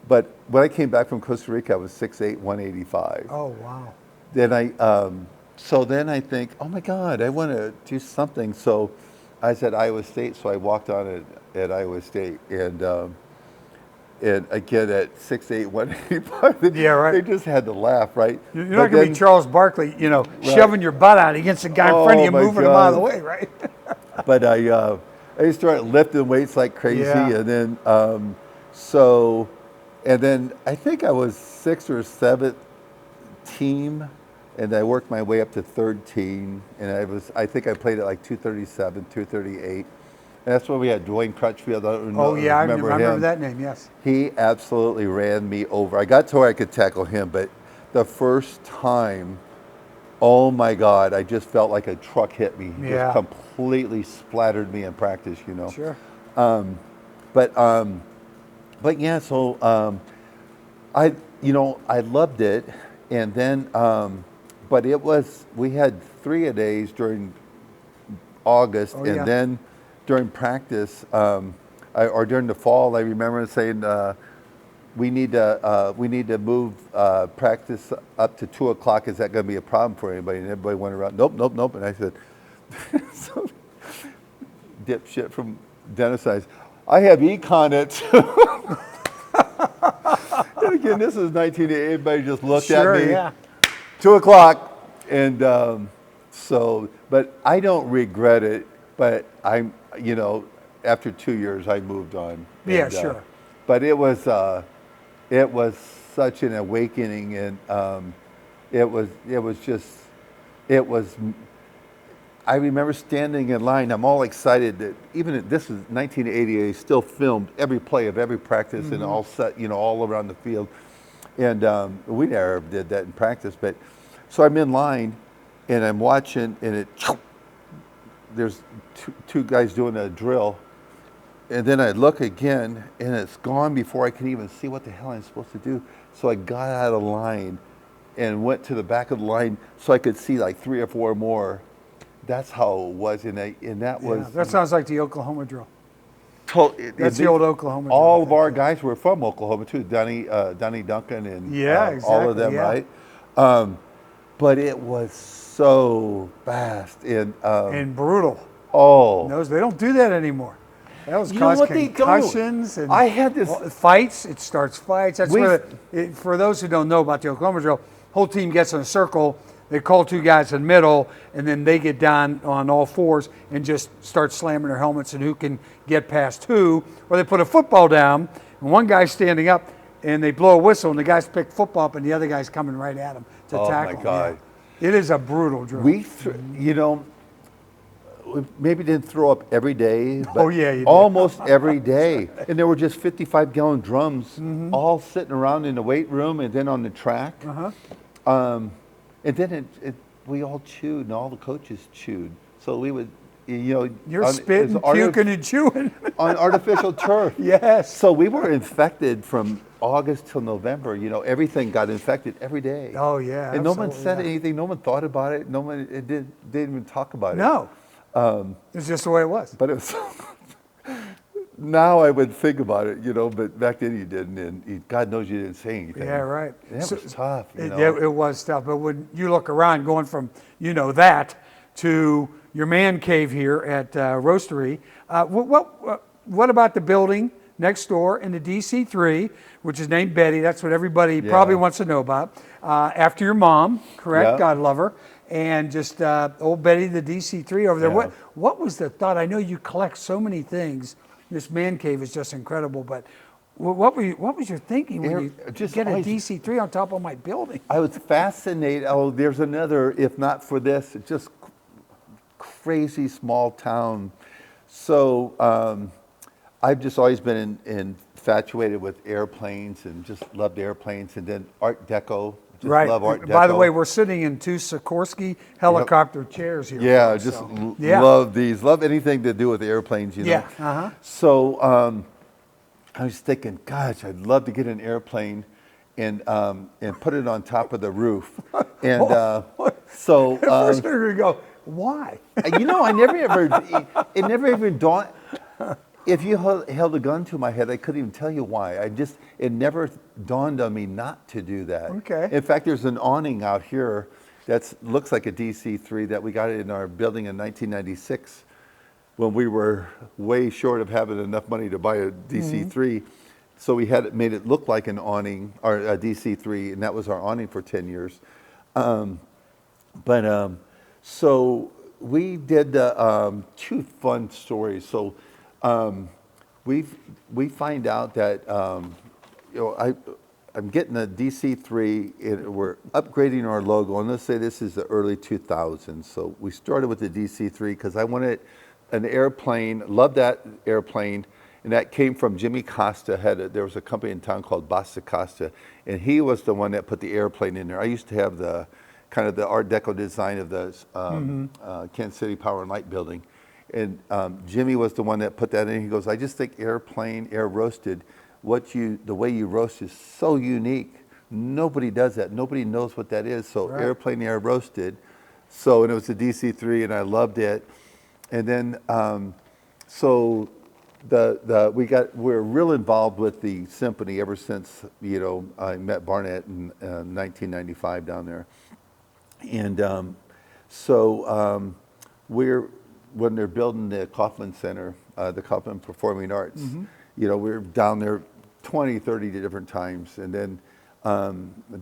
but when I came back from Costa Rica, I was 6'8", 185.
Oh, wow.
Then then I think, oh my God, I want to do something. So I was at Iowa State, so I walked on at Iowa State, and again at 6'8", 185.
Yeah, right.
They just had to laugh, right?
You're not going to be Charles Barkley, shoving your butt out against the guy in front of you,
my
moving him out of the
God.
way, right?
But I started lifting weights like crazy,
Yeah.
and then and then I think I was 6th or 7th team, and I worked my way up to 3rd team, and I think I played at like 237, 238. And that's where we had Dwayne Crutchfield. I don't know,
Oh, yeah, I
remember
remember
him.
that name, yes.
He absolutely ran me over. I got to where I could tackle him, but the first time, oh my God, I just felt like a truck hit me.
Yeah.
Just completely splattered me in practice,
Sure.
But yeah, so I loved it, and then but we had 3-a-days during August, and then during practice or during the fall, I remember saying we need to move practice up to 2 o'clock. Is that going to be a problem for anybody? And everybody went around, nope. And I said, so, dipshit from Denison, I have econ at and again, this is 1980. Everybody just looked at me.
Yeah.
2 o'clock, and but I don't regret it. But after 2 years, I moved on.
Yeah,
And,
sure.
But it was such an awakening, and it was. I remember standing in line. I'm all excited that this is 1988. Still filmed every play of every practice and all set, all around the field. And we never did that in practice. But so I'm in line, and I'm watching, and there's two guys doing a drill, and then I look again, and it's gone before I can even see what the hell I'm supposed to do. So I got out of line and went to the back of the line so I could see like 3 or 4 more. That's how it was, and that was.
That sounds like the Oklahoma drill.
That's
the old Oklahoma drill.
All of our guys were from Oklahoma too, Donnie Duncan and
exactly,
all of them, right? But it was so fast
and brutal.
Oh,
No, they don't do that anymore. That was cause concussions and
I had this
fights. It starts fights. That's for those who don't know about the Oklahoma drill, whole team gets in a circle. They call 2 guys in the middle, and then they get down on all 4s and just start slamming their helmets and who can get past who. Or they put a football down, and one guy's standing up, and they blow a whistle, and the guys pick football up, and the other guy's coming right at him to tackle him.
Oh, my God.
Yeah. It is a brutal drill.
We maybe didn't throw up every day, but
you did.
almost every day. And there were just 55-gallon drums all sitting around in the weight room and then on the track. And then we all chewed, and all the coaches chewed. So we would,
You're spitting, puking, and chewing.
on artificial turf.
Yes.
So we were infected from August till November. Everything got infected every day.
Oh, yeah.
And no one said anything. No one thought about it. No one didn't even talk about it.
No. It's just the way it was.
But it was now I would think about it, but back then you didn't, and God knows you didn't say anything.
Yeah, right.
That was tough.
It was tough. But when you look around, going from that to your man cave here at Roasterie, what about the building next door in the DC3, which is named Betty? That's what everybody probably wants to know about. After your mom, correct?
Yeah.
God love her. And just old Betty, the DC3 over there.
Yeah.
What was the thought? I know you collect so many things. This man cave is just incredible. But what was your thinking when you get a DC3 on top of my building?
I was fascinated. Oh, there's another, if not for this, just crazy small town. So I've just always been infatuated with airplanes and just loved airplanes, and then Art Deco.
Right.
Love Art Deco.
By the way, we're sitting in 2 Sikorsky helicopter chairs here.
Yeah, love these. Love anything to do with airplanes,
Yeah.
So I was thinking, gosh, I'd love to get an airplane and put it on top of the roof. And so
first you're gonna go, why?
I never even dawned. If you held a gun to my head, I couldn't even tell you why. It never dawned on me not to do that.
Okay.
In fact, there's an awning out here that looks like a DC3 that we got in our building in 1996 when we were way short of having enough money to buy a DC3. So we made it look like an awning, or a DC3, and that was our awning for 10 years. So we did 2 fun stories. So we find out that I'm getting a DC3, and we're upgrading our logo, and let's say this is the early 2000s. So we started with the DC3 because I wanted an airplane, loved that airplane, and that came from Jimmy Costa. There was a company in town called Basta Costa, and he was the one that put the airplane in there. I used to have the kind of the Art Deco design of the Kansas City Power and Light building. And Jimmy was the one that put that in. He goes, I just think airplane, air roasted, the way you roast is so unique. Nobody does that. Nobody knows what that is. So airplane, air roasted. So, and it was a DC3, and I loved it. And then, so we're real involved with the symphony ever since, I met Barnett in 1995 down there. And when they're building the Kaufman Center, the Kaufman Performing Arts, we're down there 20, 30 different times, and then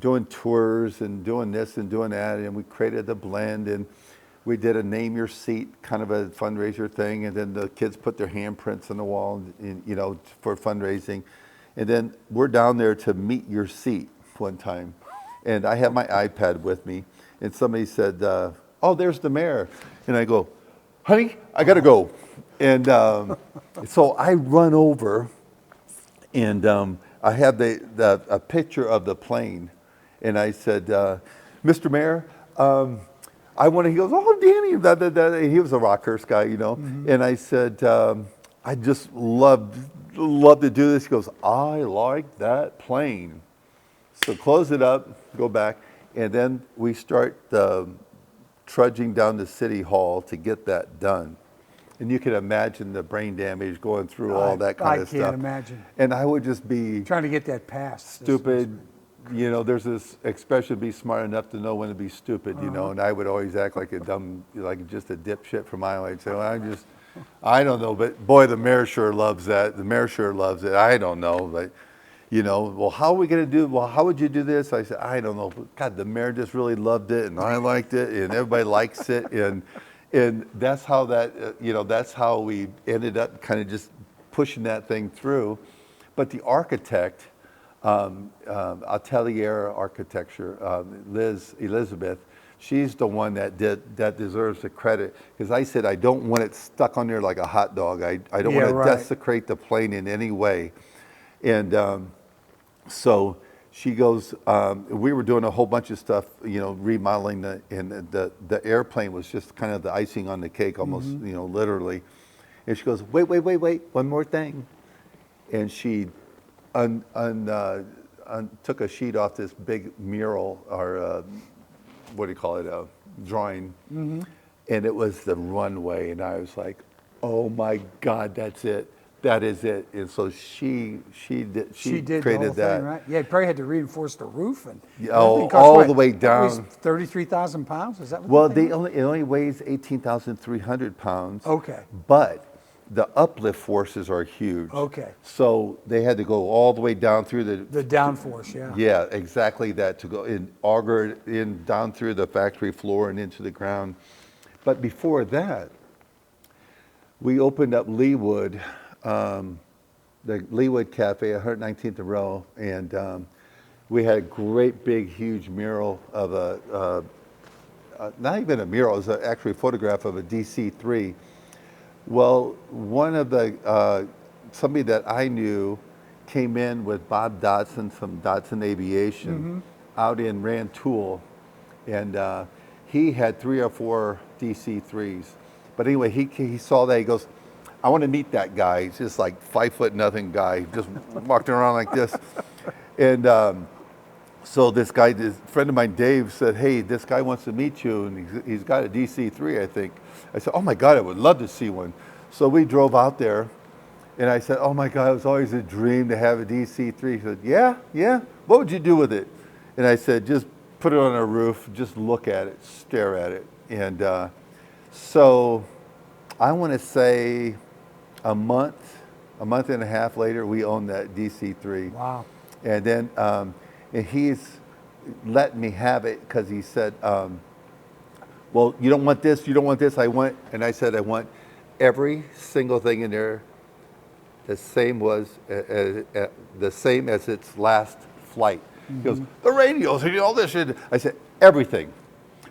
doing tours and doing this and doing that, and we created the blend, and we did a name your seat kind of a fundraiser thing, and then the kids put their handprints on the wall, for fundraising, and then we're down there to meet your seat one time, and I have my iPad with me, and somebody said, "Oh, there's the mayor," and I go, "Honey, I gotta go," and so I run over, and I have a picture of the plane, and I said, "Mr. Mayor, I want to." He goes, "Oh, Danny," he was a Rockhurst guy, and I said, I just love to do this. He goes, I like that plane. So close it up, go back, and then we start trudging down to City Hall to get that done. And you can imagine the brain damage going through all that kind of stuff. I
can't imagine.
And I would just be
trying to get that passed.
Stupid. You know, there's this expression, be smart enough to know when to be stupid, you know, and I would always act like a dumb, like just a dipshit from my way. So I don't know, but boy, the mayor sure loves that. The mayor sure loves it. I don't know, but, you know, well, how are we going to do, well, how would you do this? I said, I don't know. But God, the mayor just really loved it, and I liked it, and everybody likes it. And that's how that, you know, that's how we ended up kind of just pushing that thing through. But the architect, Atelier Architecture, Elizabeth, she's the one that deserves the credit, because I said I don't want it stuck on there like a hot dog. I don't want to desecrate the plane in any way. And so she goes, we were doing a whole bunch of stuff, you know, remodeling and the airplane was just kind of the icing on the cake, almost, you know, literally. And she goes, wait, one more thing. And she took a sheet off this big mural, or what do you call it, a drawing, and it was the runway, and I was like, oh my God, that's it. That is it. And so she did created
the whole
that.
thing, right? Yeah, you probably had to reinforce the roof and
all the way down.
33,000 pounds. Is that what?
Well, it only weighs 18,300 pounds.
Okay.
But the uplift forces are huge.
Okay.
So they had to go all the way down through
the downforce. Yeah.
Yeah, exactly that, to go in, auger in down through the factory floor and into the ground. But before that, we opened up Leewood. The Leewood Cafe, 119th and Row, and we had a great big huge mural of not even a mural, it was actually a photograph of a DC-3. Well, one of the, somebody that I knew came in with Bob Dodson from Dodson Aviation out in Rantoul, and he had 3 or 4 DC-3s. But anyway, he saw that, he goes, I want to meet that guy. He's just like 5'0" guy, just walking around like this. And so this guy, this friend of mine, Dave, said, hey, this guy wants to meet you, and he's got a DC-3, I think. I said, oh my God, I would love to see one. So we drove out there, and I said, oh my God, it was always a dream to have a DC-3. He said, yeah, what would you do with it? And I said, just put it on a roof, just look at it, stare at it. And so I want to say, a month and a half later, we owned that DC-3.
Wow.
And then and he's let me have it because he said, well, you don't want this, and I said, I want every single thing in there the same as its last flight. He goes, the radios and all this shit. I said, everything.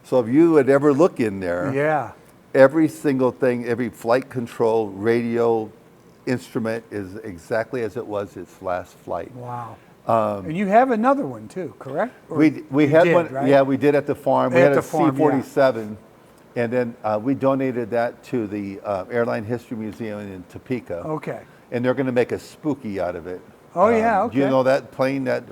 So if you would ever look in there,
yeah,
every single thing, every flight control, radio, instrument is exactly as it was its last flight.
Wow. And you have another one too, correct? Or
we had
did,
one,
right?
yeah, we did at the farm. We had a
farm,
C-47, yeah. And then we donated that to the Airline History Museum in Topeka.
Okay.
And they're going to make a spooky out of it.
Oh yeah, okay.
Do you know that plane that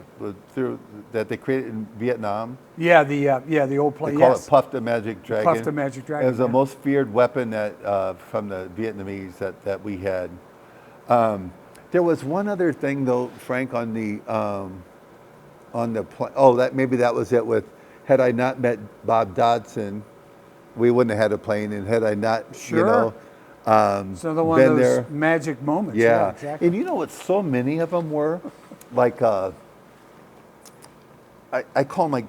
they created in Vietnam?
Yeah, the old plane.
They call it Puff the Magic Dragon.
Puff the Magic Dragon.
It was the most feared weapon that from the Vietnamese that we had. There was one other thing though, Frank, on the plane. Oh, maybe that was it. With had I not met Bob Dodson, we wouldn't have had a plane, and had I not, you know.
So the one of those magic moments.
Yeah,
exactly.
And you know what so many of them were? Like, I call them like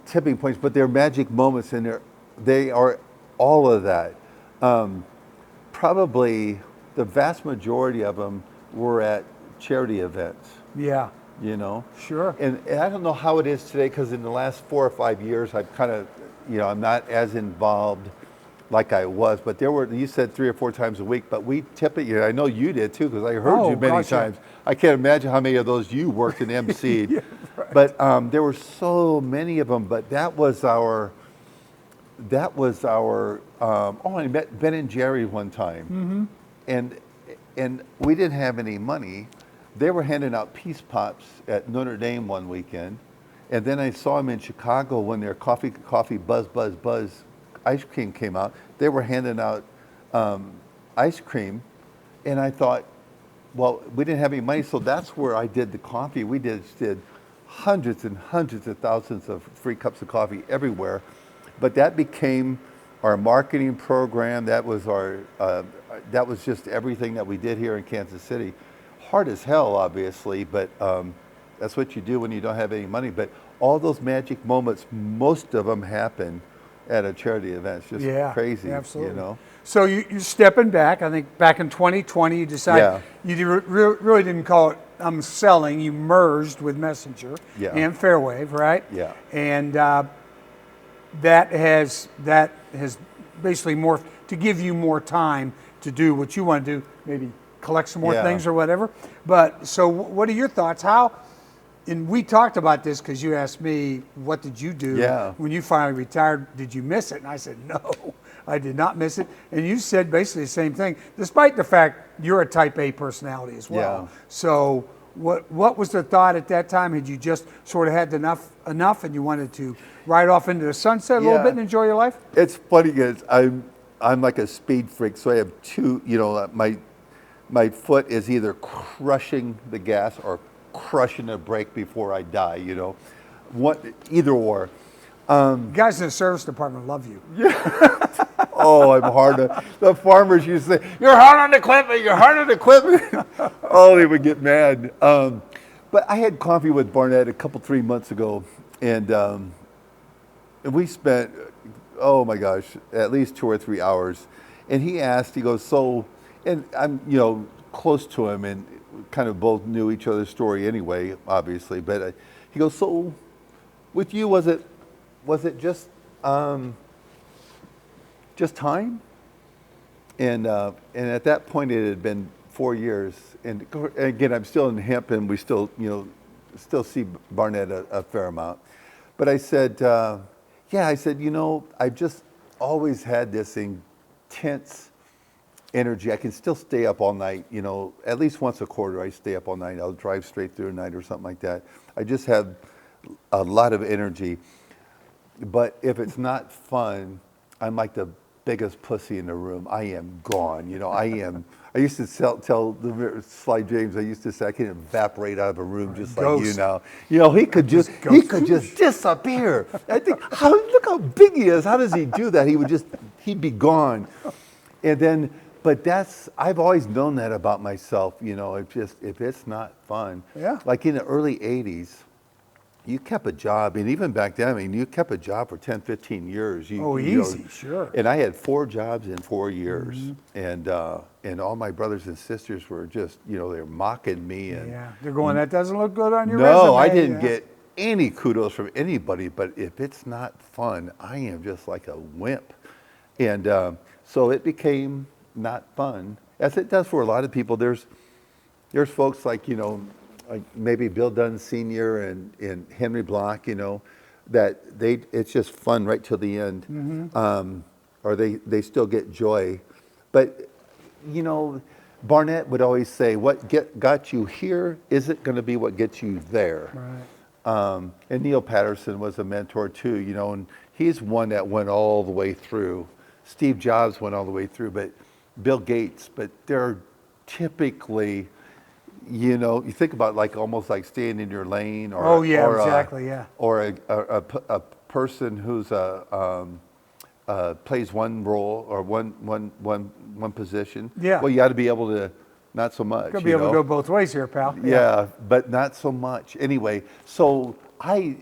tipping points, but they're magic moments, and they are all of that. Probably the vast majority of them were at charity events.
Yeah.
You know?
Sure.
And I don't know how it is today, because in the last 4 or 5 years, I've kind of, you know, I'm not as involved like I was, but you said 3 or 4 times a week, but we typically, I know you did too, because I heard you many times. Yeah. I can't imagine how many of those you worked and emceed.
Yeah, right.
But there were so many of them, but that was our, I met Ben and Jerry one time. And and we didn't have any money. They were handing out Peace Pops at Notre Dame one weekend. And then I saw them in Chicago when their coffee, buzz, buzz, buzz ice cream came out. They were handing out ice cream. And I thought, well, we didn't have any money, so that's where I did the coffee. We did hundreds and hundreds of thousands of free cups of coffee everywhere. But that became our marketing program. That was that was just everything that we did here in Kansas City. Hard as hell, obviously, but that's what you do when you don't have any money. But all those magic moments, most of them happen at a charity event. It's just crazy,
absolutely.
You know.
So you're stepping back. I think back in 2020, you decided you really didn't call it selling. You merged with Messenger and Fairwave, right?
Yeah.
And that has basically morphed to give you more time to do what you want to do, maybe collect some more things or whatever. But so what are your thoughts? And we talked about this because you asked me, what did you do when you finally retired? Did you miss it? And I said, no, I did not miss it. And you said basically the same thing, despite the fact you're a type A personality as well.
Yeah.
So what was the thought at that time? Had you just sort of had enough and you wanted to ride off into the sunset a little bit and enjoy your life?
It's funny because I'm like a speed freak, so I have two, my foot is either crushing the gas or crushing the brake before I die, either or.
Guys in the service department love you.
Oh, I'm hard on, the farmers used to say, you're hard on the equipment, you're hard on the equipment. Oh, they would get mad. But I had coffee with Barnett 3 months ago, and we spent, oh my gosh, at least 2 or 3 hours. And he goes, so, and I'm, close to him and kind of both knew each other's story anyway, obviously. But he goes, so with you, was it just time? And at that point, it had been 4 years. And again, I'm still in hemp, and we still, still see Barnett a fair amount. But I said, I've just always had this intense energy. I can still stay up all night, at least once a quarter I stay up all night. I'll drive straight through a night or something like that. I just have a lot of energy. But if it's not fun, I'm like the biggest pussy in the room. I am gone, I used to tell Sly James, I used to say I can evaporate out of a room just like you now. He could just disappear. I think, look how big he is. How does he do that? He'd be gone. And then, but I've always known that about myself, if it's not fun.
Yeah.
Like in the early 80s, you kept a job, and even back then, you kept a job for 10, 15 years.
Easy, sure.
And I had 4 jobs in 4 years, and all my brothers and sisters were just, they're mocking me. And
they're going, that doesn't look good on your resume.
No, I didn't get any kudos from anybody, but if it's not fun, I am just like a wimp. And so it became not fun, as it does for a lot of people. There's folks like, like maybe Bill Dunn Sr. and Henry Block, that it's just fun right till the end, or they still get joy. But, Barnett would always say, what got you here isn't going to be what gets you there.
Right.
And Neil Patterson was a mentor too, and he's one that went all the way through. Steve Jobs went all the way through, but Bill Gates, but they're typically, you think about almost like staying in your lane, or or a person who's plays one role or one position.
Yeah.
Well, you got to be able to, not so much.
Got to be able to go both ways here, pal.
Yeah, but not so much. Anyway, so I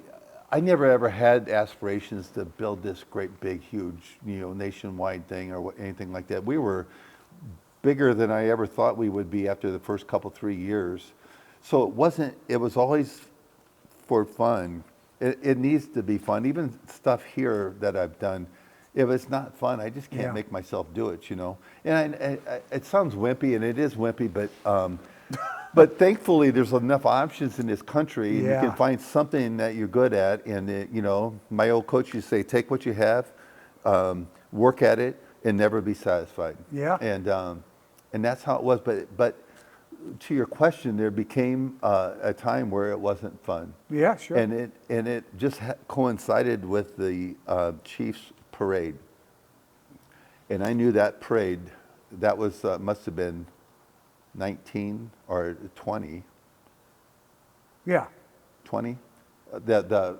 never ever had aspirations to build this great big huge nationwide thing or anything like that. We were bigger than I ever thought we would be after the first 3 years. So it was always for fun. It needs to be fun. Even stuff here that I've done, if it's not fun, I just can't make myself do it, And it sounds wimpy, and it is wimpy, but thankfully there's enough options in this country, and you can find something that you're good at. And my old coach used to say, take what you have, work at it, and never be satisfied.
Yeah.
and that's how it was. But to your question, there became a time where it wasn't fun.
Yeah, sure.
And it just coincided with the Chiefs parade, and I knew that parade. That was must have been 19 or 20.
Yeah.
20, the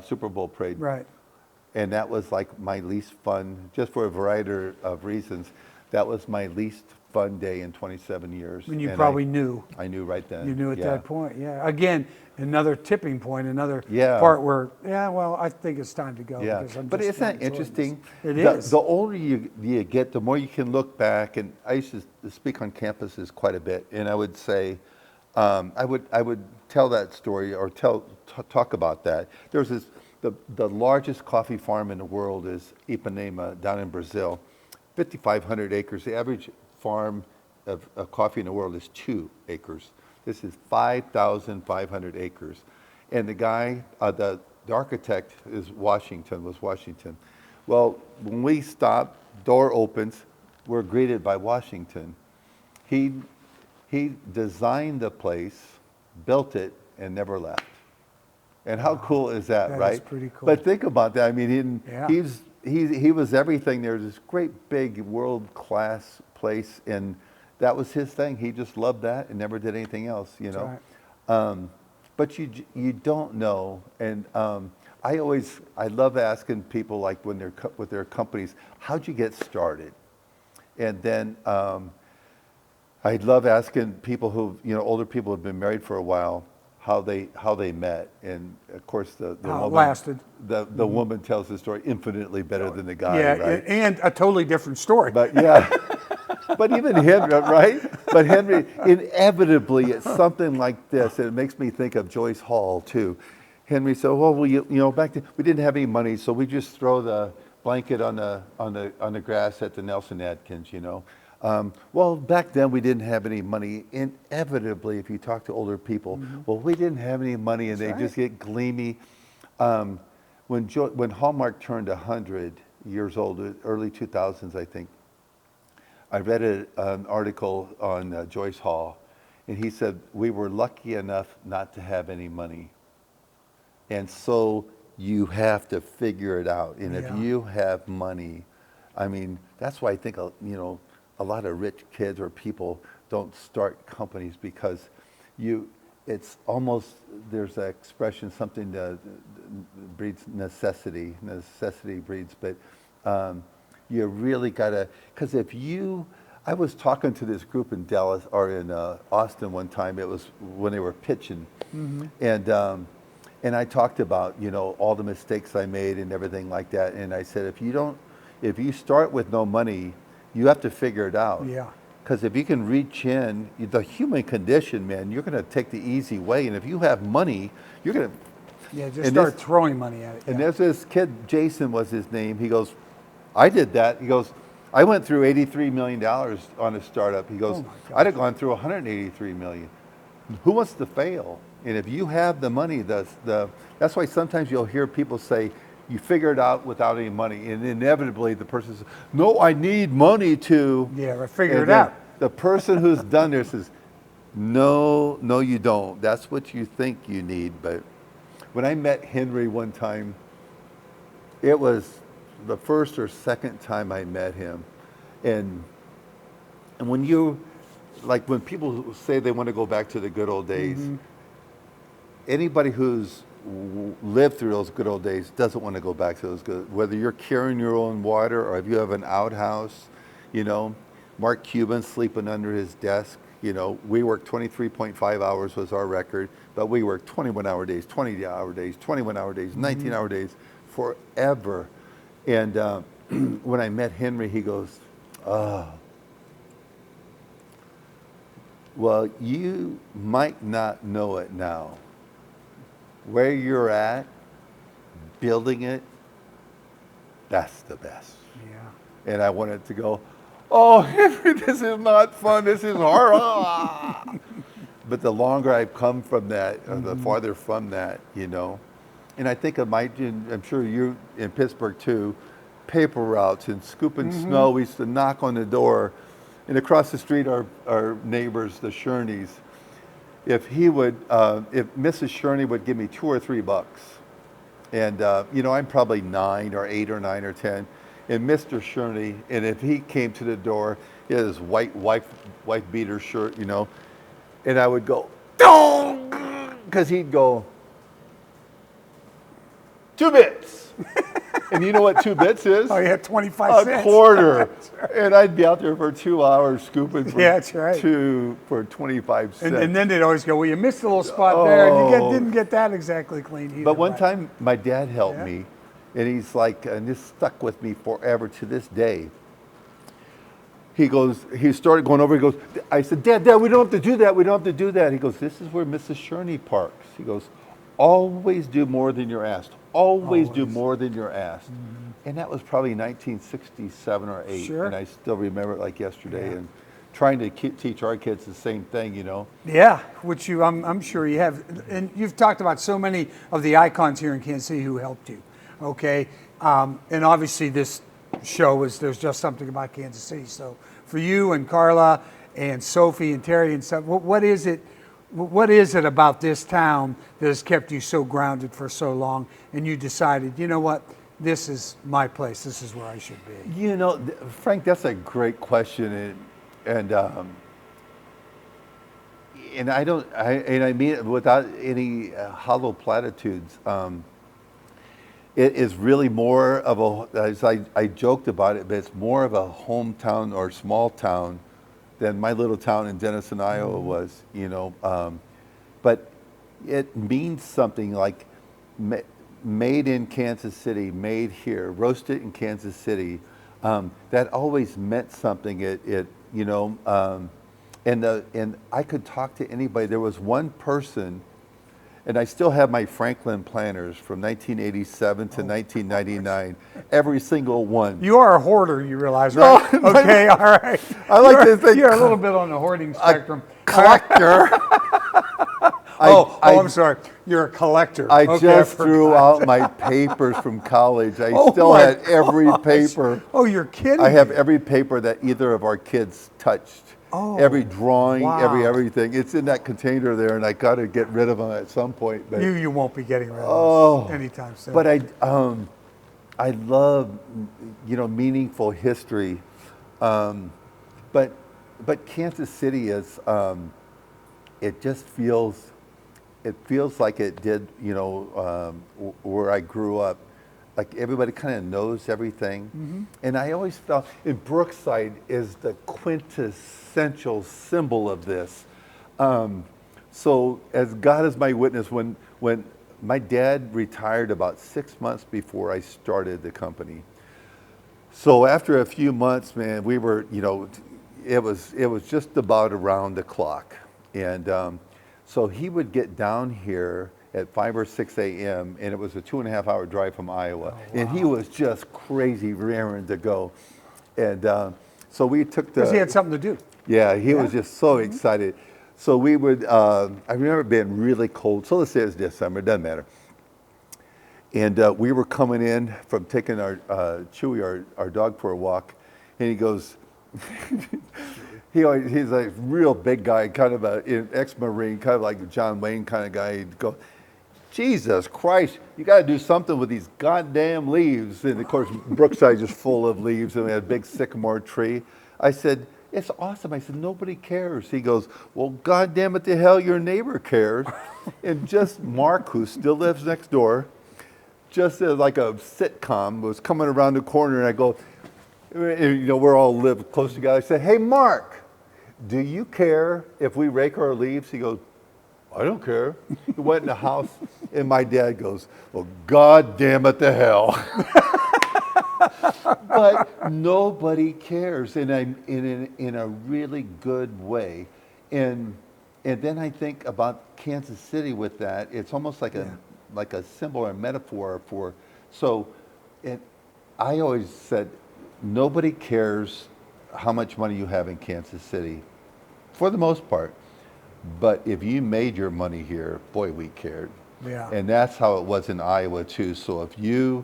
Super Bowl parade.
Right.
And that was like my least fun, just for a variety of reasons. That was my least fun day in 27 years.
And you
and
probably knew.
I knew right then.
You knew at
yeah.
that point, yeah. Again, another tipping point, another
Yeah.
part where, well, I think it's time to go.
Yeah,
because I'm
but
just
isn't that
not enjoying
interesting?
this. It
the,
is.
The older you get, the more you can look back. And I used to speak on campuses quite a bit, and I would say, I would tell that story or talk about that. There's the largest coffee farm in the world is Ipanema down in Brazil, 5,500 acres. The average farm of coffee in the world is 2 acres. This is 5,500 acres. And the guy, the architect was Washington. Well, when we stop, door opens, we're greeted by Washington. He designed the place, built it, and never left. And how cool is that,
That
right?
is pretty cool.
But think about that. I mean,
Yeah.
he was everything. There's this great big world-class place, and that was his thing. He just loved that and never did anything else, you know.
Right.
But you don't know, and I love asking people, like when they're with their companies, how'd you get started? And then I love asking people who, older people who've been married for a while, how they met. And of course the
How it
woman
lasted.
the woman tells the story infinitely better than the guy,
Yeah,
right?
and a totally different story.
But yeah. But even Henry, right? But Henry, inevitably, it's something like this. And it makes me think of Joyce Hall too. Henry said, "Well, back then we didn't have any money, so we just throw the blanket on the grass at the Nelson Atkins, Well, back then we didn't have any money. Inevitably, if you talk to older people, well, we didn't have any money, and
That's
they just get gleamy. When Hallmark turned 100 years old, early 2000s, I think, I read an article on Joyce Hall, and he said, we were lucky enough not to have any money. And so you have to figure it out. And
Yeah.
if you have money, I mean, that's why I think, a lot of rich kids or people don't start companies, because it's almost, there's an expression, something that breeds necessity. Necessity breeds, but you really gotta, because I was talking to this group in Dallas or in Austin one time. It was when they were pitching, and I talked about all the mistakes I made and everything like that. And I said, if you start with no money, you have to figure it out.
Yeah.
Because if you can reach in, the human condition, man, you're going to take the easy way. And if you have money, you're going to.
Yeah, just start throwing money at it.
And
yeah.
there's this kid, Jason was his name. He goes, I did that. He goes, I went through $83 million on a startup. He goes,
Oh my gosh.
I'd have gone through $183 million. Who wants to fail? And if you have the money, that's why sometimes you'll hear people say, you figure it out without any money. And inevitably the person says, no, I need money to.
Yeah, figure
And
it
then
out.
The person who's done this says, no, you don't. That's what you think you need. But when I met Henry one time, it was the first or second time I met him. And when when people say they want to go back to the good old days, anybody who's lived through those good old days doesn't want to go back to those good, whether you're carrying your own water or if you have an outhouse, Mark Cuban sleeping under his desk, we worked 23.5 hours was our record, but we worked 21-hour days, 20-hour days, 21-hour days, 19-hour days, forever. And when I met Henry, he goes, well, you might not know it now. Where you're at, building it, that's the best.
Yeah.
And I wanted to go, oh, Henry, this is not fun. This is hard. But the longer I've come from that, or the farther from that, And I think of I'm sure you in Pittsburgh too, paper routes and scooping snow. We used to knock on the door And across the street, our neighbors, the Sherneys, if Mrs. Sherney would give me $2 or $3, and I'm probably 9 or 8 or 9 or 10, and Mr. Sherney, and if he came to the door, he had his white wife beater shirt, and I would go, because he'd go, 2 bits. And you know what 2 bits is?
Oh, yeah, 25 cents.
A quarter. And I'd be out there for 2 hours scooping for,
that's right.
for 25 cents.
And then they'd always go, well, you missed a little spot there, and you didn't get that exactly clean either.
But one time, my dad helped me, and he's like, and this stuck with me forever to this day. He started going over, I said, Dad, we don't have to do that, we don't have to do that. He goes, this is where Mrs. Sherney parks. He goes, always do more than you're asked. Always do more than you're asked. And that was probably 1967 or 8.
Sure.
And I still remember it like yesterday. And trying to teach our kids the same thing,
Yeah, which I'm sure you have. And you've talked about so many of the icons here in Kansas City who helped you, okay? And obviously this show There's Just Something About Kansas City. So for you and Carla and Sophie and Terry and stuff, what is it about this town that has kept you so grounded for so long, and you decided, you know what, this is my place, this is where I should be?
Frank, that's a great question, and I mean it without any hollow platitudes. It is really more of as I joked about it, but it's more of a hometown or small town than my little town in Denison, Iowa was, but it means something like made in Kansas City, made here, roasted in Kansas City. That always meant something. And I could talk to anybody. There was one person, and I still have my Franklin planners from 1987 to 1999, every single one.
You are a hoarder, you realize, right?
No,
okay, all right.
I like to think
you're a little bit on the hoarding spectrum.
Collector.
I'm sorry. You're a collector.
I just threw out my papers from college. I still had every paper.
Oh, you're kidding.
I have every paper that either of our kids touched. Every drawing, everything. It's in that container there, and I got to get rid of them at some point. But
you won't be getting rid of them anytime soon.
But I love, meaningful history. But Kansas City is, it just feels like it did, where I grew up. Like everybody kind of knows everything. And I always felt, and Brookside is the quintessential symbol of this. So as God is my witness, when my dad retired about 6 months before I started the company. So after a few months, man, we were, it was just about around the clock. And so he would get down here at 5 or 6 a.m. and it was a 2.5-hour drive from Iowa. And he was just crazy raring to go. And so we took
because he had something to do.
Yeah, he was just so excited. So we would, I remember it being really cold. So let's say it's December, it doesn't matter. And we were coming in from taking our Chewy, our dog, for a walk. And he goes, he's a real big guy, kind of an ex-Marine, kind of like a John Wayne kind of guy. He'd go, Jesus Christ, you got to do something with these goddamn leaves. And of course, Brookside just full of leaves, and we had a big sycamore tree. I said, it's awesome. I said, nobody cares. He goes, well, goddamn it to hell, your neighbor cares. And just Mark, who still lives next door, just like a sitcom, was coming around the corner, and I go, we're all live close together. I said, hey, Mark, do you care if we rake our leaves? He goes, I don't care. He went in the house, and my dad goes, well, God damn it to hell. But nobody cares, and in a really good way. And then I think about Kansas City with that. It's almost like a symbol or a metaphor for, and I always said, nobody cares how much money you have in Kansas City, for the most part. But if you made your money here, boy, we cared.
Yeah.
And that's how it was in Iowa too. So if you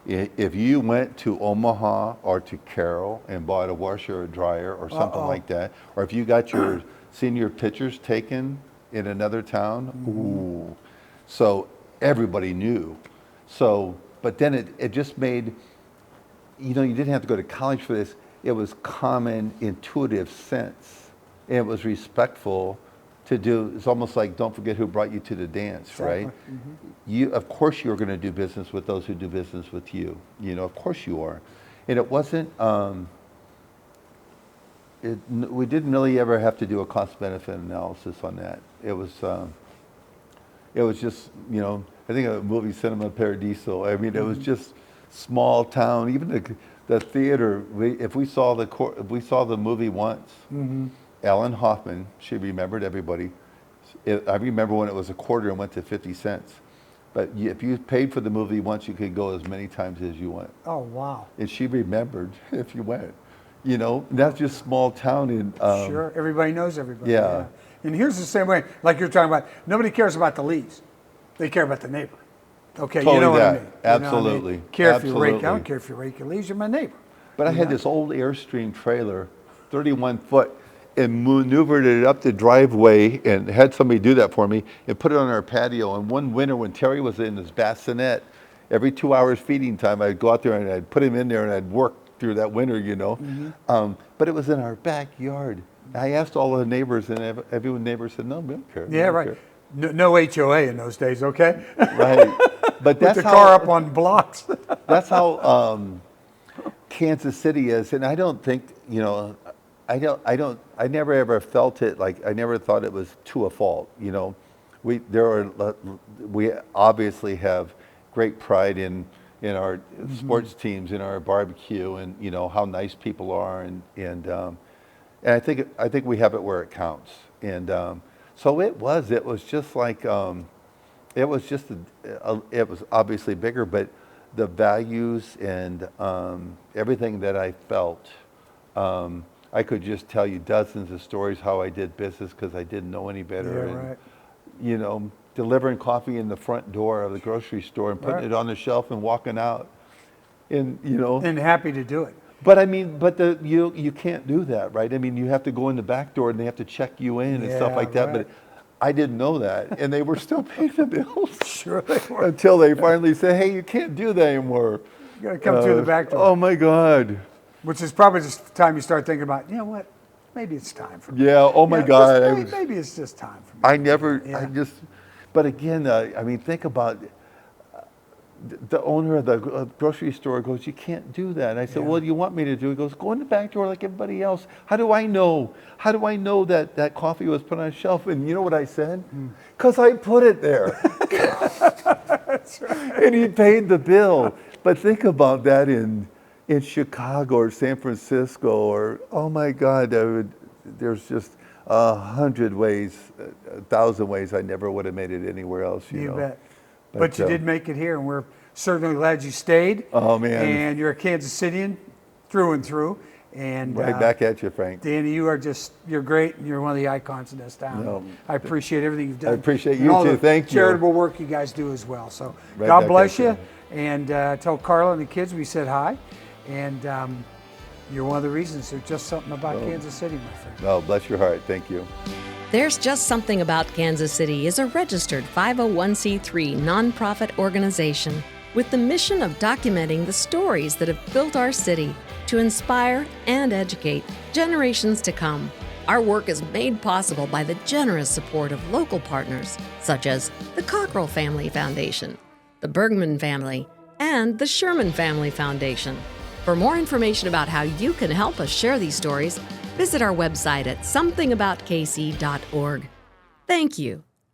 If you went to Omaha or to Carroll and bought a washer or dryer or something like that, or if you got your senior pictures taken in another town, ooh. So everybody knew. So, but then it just made, you didn't have to go to college for this. It was common, intuitive sense. And it was respectful to do. It's almost like, don't forget who brought you to the dance, right? Of course you're going to do business with those who do business with you. Of course you are. And it wasn't, we didn't really ever have to do a cost-benefit analysis on that. It was just, I think a movie Cinema Paradiso. I mean, it was just small town. Even the theater. If we saw the movie once, Ellen Hoffman, she remembered everybody. I remember when it was a quarter and went to 50 cents. But if you paid for the movie once, you could go as many times as you went.
Oh, wow.
And she remembered if you went. That's just small town.
Sure, everybody knows everybody.
Yeah.
And here's the same way, like you're talking about, nobody cares about the leads. They care about the neighbor. Okay,
Totally
you know
that.
what I mean?
Absolutely.
You care if you rake, I
Absolutely.
don't care if you rake your leaves, you're my neighbor.
But I had this old Airstream trailer, 31 foot, and maneuvered it up the driveway and had somebody do that for me and put it on our patio. And one winter when Terry was in his bassinet, every 2 hours feeding time, I'd go out there and I'd put him in there and I'd work through that winter, But it was in our backyard. I asked all the neighbors and every neighbor said, no, we don't care.
Yeah, right.
Care.
No HOA in those days, okay?
Right. But that's
Put the
how,
car up on blocks.
that's how Kansas City is. And I don't think, I never ever felt it like, I never thought it was to a fault, We obviously have great pride in our sports teams, in our barbecue, and how nice people are, and I think we have it where it counts, and so it was just like it was obviously bigger, but the values and everything that I felt. I could just tell you dozens of stories how I did business because I didn't know any better.
Yeah,
and,
right.
Delivering coffee in the front door of the grocery store and putting it on the shelf and walking out. And,
And happy to do it.
But I mean, you can't do that, right? I mean, you have to go in the back door and they have to check you in and stuff like that.
Right.
But I didn't know that. And they were still paying the bills.
Sure they were.
Until they finally said, hey, you can't do that anymore.
You got to come through the back door.
Oh, my God.
Which is probably just the time you start thinking about, you know what, maybe it's time for me.
Yeah, oh my God.
Maybe it's just time for me.
But again, I mean, think about the owner of the grocery store goes, you can't do that. And I said, well, do you want me to do? He goes, go in the back door like everybody else. How do I know? How do I know that that coffee was put on a shelf? And you know what I said? Because I put it there.
That's right.
And he paid the bill. But think about that in Chicago or San Francisco or, oh my God, there's just 100 ways, 1,000 ways I never would have made it anywhere else. You know?
Bet. But you did make it here, and we're certainly glad you stayed.
Oh, man.
And you're a Kansas Citian through and through. And
right back at you, Frank.
Danny, you're great, and you're one of the icons in this town.
No.
I appreciate everything you've done.
I appreciate
and
you
all
too.
the
Thank you.
charitable work you guys do as well. So
Right
God
back
bless
at
you.
you.
And tell Carla and the kids we said hi. And you're one of the reasons. There's just something about Kansas City, my friend.
Oh, bless your heart. Thank you.
There's Just Something About Kansas City is a registered 501c3 nonprofit organization with the mission of documenting the stories that have built our city to inspire and educate generations to come. Our work is made possible by the generous support of local partners such as the Cockrell Family Foundation, the Bergman family, and the Sherman Family Foundation. For more information about how you can help us share these stories, visit our website at somethingaboutKC.org. Thank you.